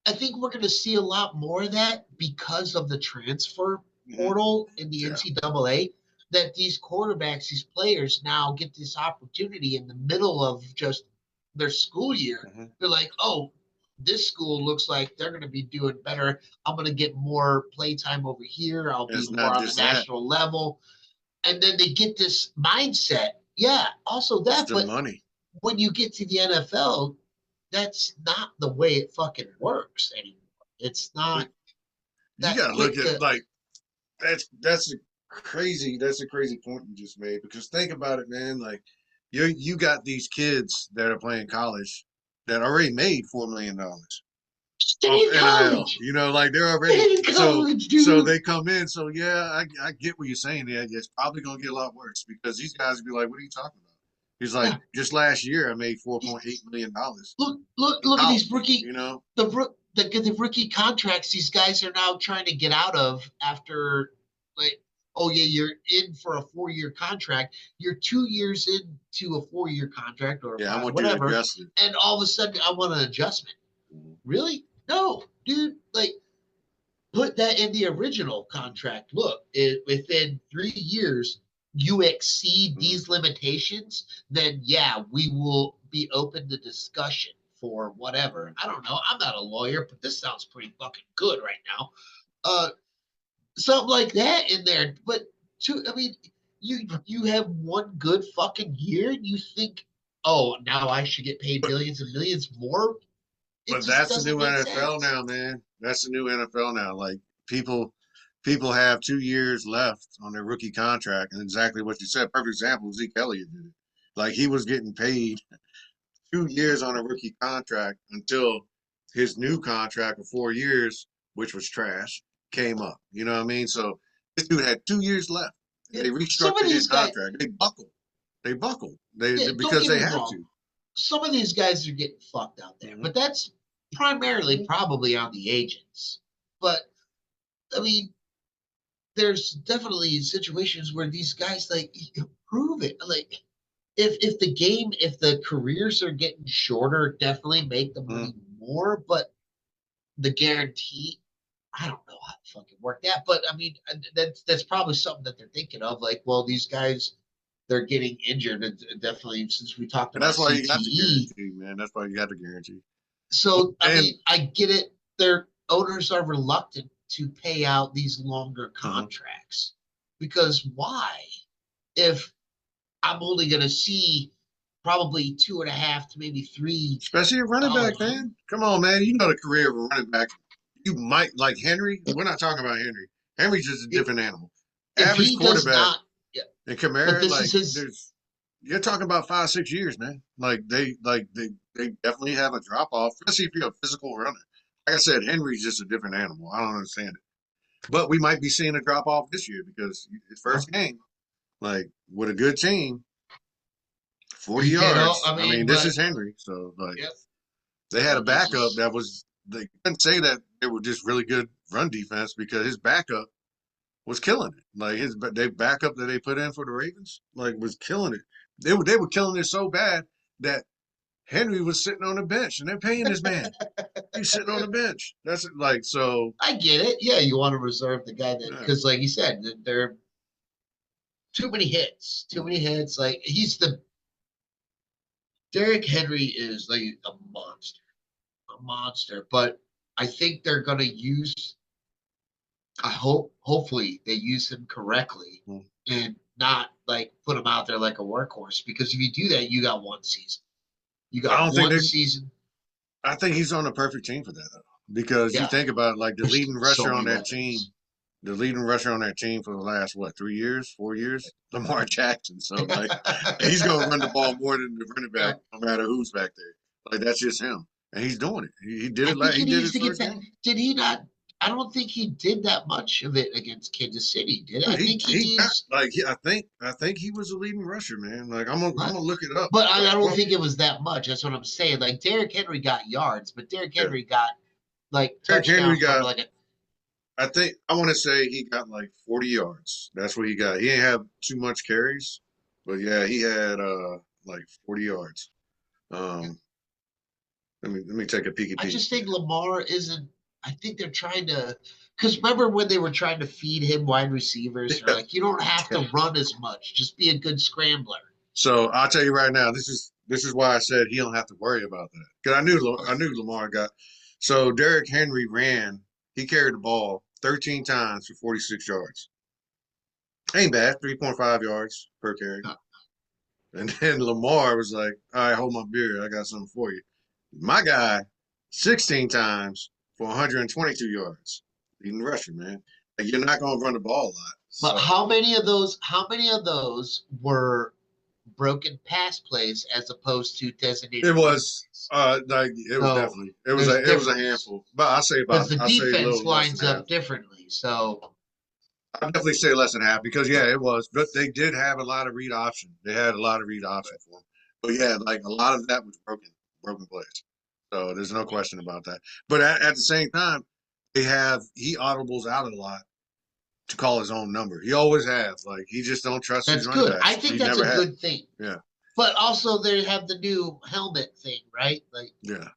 I think we're gonna see a lot more of that because of the transfer
mhm,
portal in the
yeah.
NCAA. That these quarterbacks, these players now get this opportunity in the middle of just their school year.
Mhm.
They're like, oh, this school looks like they're going to be doing better. I'm going to get more play time over here. I'll
It's
be more
not
on the
just that;
national level. And then they get this mindset. Yeah, also
it's
that.
the
But
money.
when you get to the NFL, that's not the way it fucking works anymore. It's
But
not
you
that
got to look
quick
at
to.
like that's a crazy point you just made because think about it, man. Like you got these kids that are playing college that already made $4 million off
Stay in
NIL.
college.
Like they're already
Stay in
so
college,
so
dude.
they come in. So yeah, I get what you're saying. Yeah, it's probably gonna get a lot worse because these guys be like, "What are you talking about?" He's like,
Yeah.
"Just last year, I made $4.8 million
Look at these
college."
rookie the rookie contracts these guys are now trying to get out of after like oh yeah you're in for a 4 year contract you're 2 years into a 4 year contract or
Yeah, I
five
want you to
whatever
adjust it.
and all of a sudden I want an adjustment.
Mhm.
Really? No, dude. Like put that in the original contract. Look, within 3 years, you exceed
Mhm.
these limitations, then yeah, we will be open to discussion for whatever. I don't know. I'm not a lawyer, but this sounds pretty fucking good right now. Something like that in there. But I mean, you have one good fucking year, and you think, oh, now I should get paid millions and millions more. It
But
just
that's the
doesn't
new
make
NFL
sense.
now, man. That's the new NFL now. Like people have 2 years left on their rookie contract, and exactly what you said. Perfect example, Zeke Elliott did it. Like he was getting paid 2 years on a rookie contract until his new contract of 4 years, which was trash, came up. You know what I mean? So this dude had 2 years left.
Yeah,
They
some of
restructured his
these guys,
contract. They buckled. They buckled. They
yeah, don't
because
get
they
me
had
wrong.
to.
Some of these guys are getting fucked out there,
Mm-hmm.
but that's primarily probably on the agents. But I mean, there's definitely situations where these guys like prove it. Like if the careers are getting shorter, definitely make the
Mm-hmm.
money more. But the guarantee, I don't know how to fucking work that. But I mean, that's probably something that they're thinking of. Like, well, these guys they're getting injured. And definitely, since we talked
And
about
that's why you got the
CTE,
guarantee, man. That's why you got the guarantee.
so I
And
mean, I get it. Their owners are reluctant to pay out these longer
mhm.
contracts because why? If I'm only going to see probably 2.5 to maybe
Especially a running back,
$3.
man. Come on, man. You know the career of a running back. You might like Henry. We're not talking about Henry. Henry's just a
If
different animal.
if
Average
he does
quarterback
not, yeah,
and
but
Kamara,
this is
like
his.
there's you're talking about 5, 6 years, man. They definitely have a drop off, especially if you're a physical runner. Like I said, Henry's just a different animal. I don't understand it. But we might be seeing a drop off this year because his
Well,
first game, like with a good team, 40
he can't help.
yards.
I
I mean,
mean,
this
but
is Henry. So like
yep.
they had a
But this
backup
is
that was they couldn't say that they were just really good run defense because his backup was killing it. Like his they backup that they put in for the Ravens, like was killing it. They were killing it so bad that Henry was sitting on the bench and they're paying this man. He's sitting on the bench. That's like so.
I get it. Yeah, you want to reserve the guy that
Yeah.
because, like you said, there are too many hits. Too many hits. Like he's the Derrick Henry is like a monster. But I think they're gonna use. I hopefully they use him correctly
Mm.
and not like put him out there like a workhorse because if you do that, you got one season. You
I
got
don't think
one
they.
season.
I think he's on the perfect team for that though, because you
Yeah,
think about like the
there's
leading
so
rusher on
many
that team.
weapons.
The leading rusher on that team for the last what 3 years, 4 years, Lamar Jackson. So like he's gonna run the ball more than the running
Yeah,
back, no matter who's back there. Like that's just him, and he's doing it. He did
I
it.
think he
He did
needs
his
to get
first
that.
game.
Did he not? I don't think he did that much of it against Kansas City. Did it? I
Dude,
think he
he got
needs.
like I think he was the leading rusher, man. Like I'm
But,
gonna look it up.
but I don't
Well,
think it was that much. That's what I'm saying. Like Derrick Henry got yards, but Derrick
yeah,
Henry got like
Derrick Henry
touchdown from
got.
like a.
I think I want to say he got like 40 yards. That's what he got. He didn't have too much carries, but yeah, he had like 40 yards. Um, let me take a peeky
I
peek.
just think Lamar isn't. I think they're trying to. Because remember when they were trying to feed him wide receivers? They're
Yeah.
like, you don't have to run as much. Just be a good scrambler.
So I'll tell you right now, this is why I said he don't have to worry about that because I knew Lamar got. So Derrick Henry ran. He carried the ball 13 times for 46 yards. Ain't bad, 3.5 yards per carry. And then Lamar was like, "All right, hold my beer. I got something for you." My guy, 16 times for 122 yards. Leading rusher, man. Like, you're not gonna run the ball a lot.
But
So
how many of those? How many of those were broken pass plays as opposed to
it
designated run
was
plays?
like it was
So
definitely
there's
it was a
difference
handful. But
because the
I say a
defense
little less than
lines
half.
up differently. So
I definitely say less than half because yeah, it was. But they did have a lot of read option. They had a lot of read option for them. But yeah, like a lot of that was broken plays. So there's no question about that. But at the same time, he audibles out a lot to call his own number. He always has. Like he just don't trust his
that's
running
good. I
backs.
think
He
that's
never
a
had.
good thing.
Yeah.
But also they have the new helmet thing, right? Like
Yeah.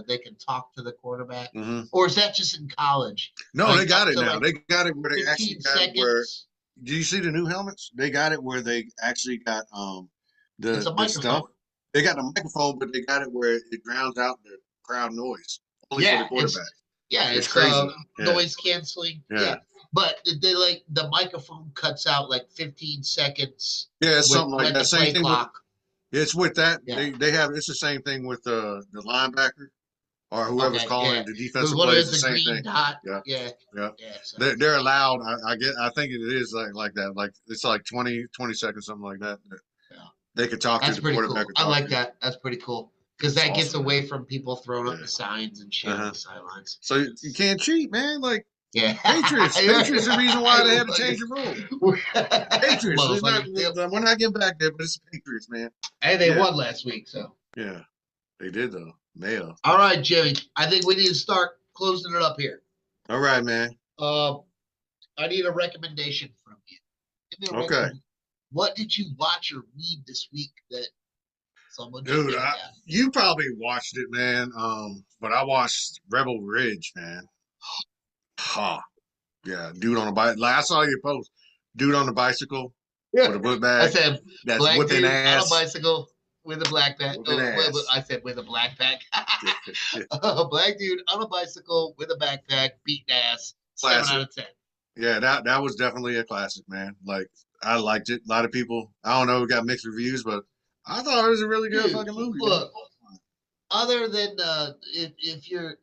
they can talk to the quarterback,
Hmm.
or is that just in college?
No, they
Like
got
up
it
to
now.
like
They got it where they actually
15
got it where.
seconds.
Do you see the new helmets? They got it where they actually got
It's
the
a
the stuff.
microphone.
they got the microphone, but they got it where it drowns out the crowd noise only for the quarterback.
It's
crazy.
Noise canceling.
Yeah.
But they like the microphone cuts out like 15 seconds.
Yeah, it's something like that. Same thing
clock.
It's with that.
Yeah.
They have it's the same thing with the linebacker or whoever's calling the defensive plays. The same thing.
Dot.
Yeah.
So.
They're allowed. I think it is like that. Like it's like 20 seconds, something like that. They could talk to the quarterback.
Cool. I like that. That's pretty cool because that gets away from people throwing up the signs and shit on the sidelines.
So you can't cheat, man. Like
Patriots
is the reason why they had to change the rule. Patriots. We're not getting back there, but it's the Patriots, man.
And they won last week, so.
Yeah, they did though. Mayo.
All right, Jimmy. I think we need to start closing it up here.
All right, man.
I need a recommendation from you.
Okay.
What did you watch or read this week that someone?
Dude, you probably watched it, man. But I watched Rebel Ridge, man. Yeah, dude on a bike. Like, I saw your post. Dude on the bicycle with a book bag.
I said
that's
black
whipping
dude
ass
on a bicycle with a black bag. I said with a black bag. A black dude on a bicycle with a backpack, beating ass. Classic. 7 out of 10.
Yeah, that was definitely a classic, man. Like I liked it. A lot of people, I don't know, got mixed reviews, but I thought it was a really good fucking movie.
Look, other than if you're,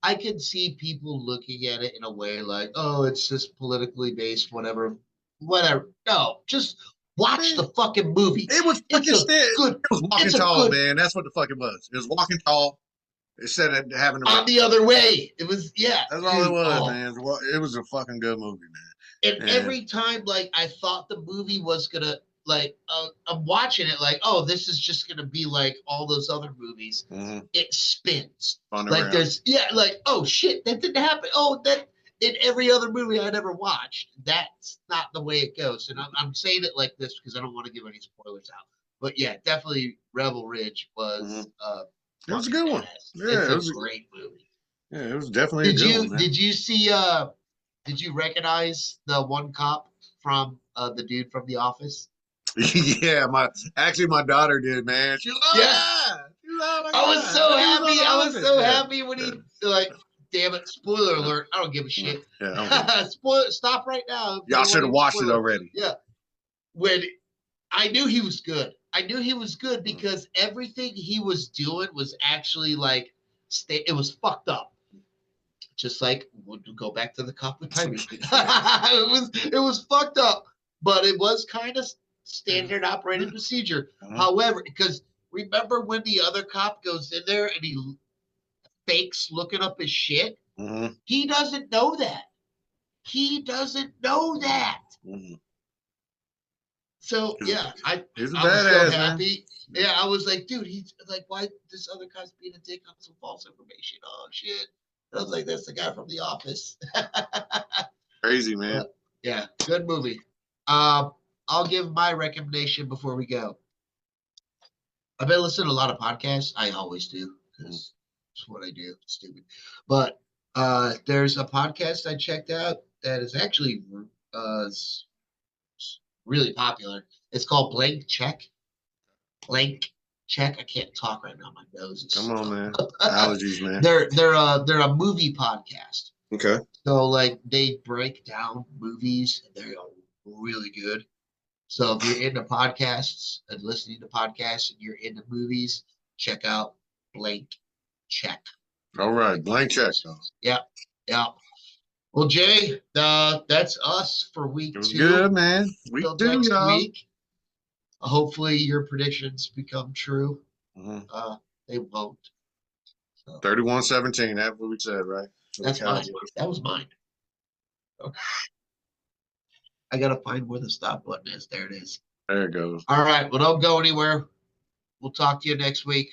I can see people looking at it in a way like, oh, it's just politically based, whatever. No, just watch the fucking movie.
It was fucking good. It was Walking Tall, man. That's what the fuck it was. It was Walking Tall. Instead of having
on the other way. It was,
That's all it was, man. It was a fucking good movie, man.
And every time, like, I thought the movie was gonna, like, I'm watching it, like, oh, this is just gonna be like all those other movies.
Mm-hmm.
It spins.
Like
there's, like, oh shit, that didn't happen. Oh, that in every other movie I'd ever watched. That's not the way it goes. And I'm saying it like this because I don't want to give any spoilers out. But yeah, definitely Rebel Ridge was.
It was a good one.
Yeah, it was a great movie.
Yeah, it was definitely a good one.
Did you see? Did you recognize the one cop from the dude from The Office?
Yeah, my daughter did, man. She was
I was so happy. I was so happy when he like. Damn it! Spoiler alert! I don't give a shit.
Yeah,
stop right now.
Y'all should have watched it already.
Yeah, when I knew he was good. I knew he was good because everything he was doing was actually like, it was fucked up. Just like, we'll go back to the cop with time machine. It was fucked up, but it was kind of standard operating procedure. However, because remember when the other cop goes in there and he fakes looking up his shit? He doesn't know that. He doesn't know that. So yeah, I was so happy. Man. Yeah, I was like, dude, he's like, why this other guy's being a dick on some false information? Oh shit! And I was like, that's the guy from The Office.
Crazy, man.
Yeah, good movie. I'll give my recommendation before we go. I've been listening to a lot of podcasts. I always do because it's what I do. It's stupid, but there's a podcast I checked out that is actually really popular. It's called Blank Check. Blank Check. I can't talk right now. My nose is.
Come on, man. Allergies, man.
They're a movie podcast.
Okay.
So like they break down movies and they're really good. So if you're into podcasts and listening to podcasts and you're into movies, check out Blank Check.
All right, Blank Check.
Yeah. Well, Jay, that's us for week 2.
It was good, man. Week 2,
next week. Hopefully your predictions become true. They won't.
So. 31-17. That's what we said, right?
That's mine. That was mine. Okay. I gotta find where the stop button is. There it is.
There it goes.
All right. Well, don't go anywhere. We'll talk to you next week.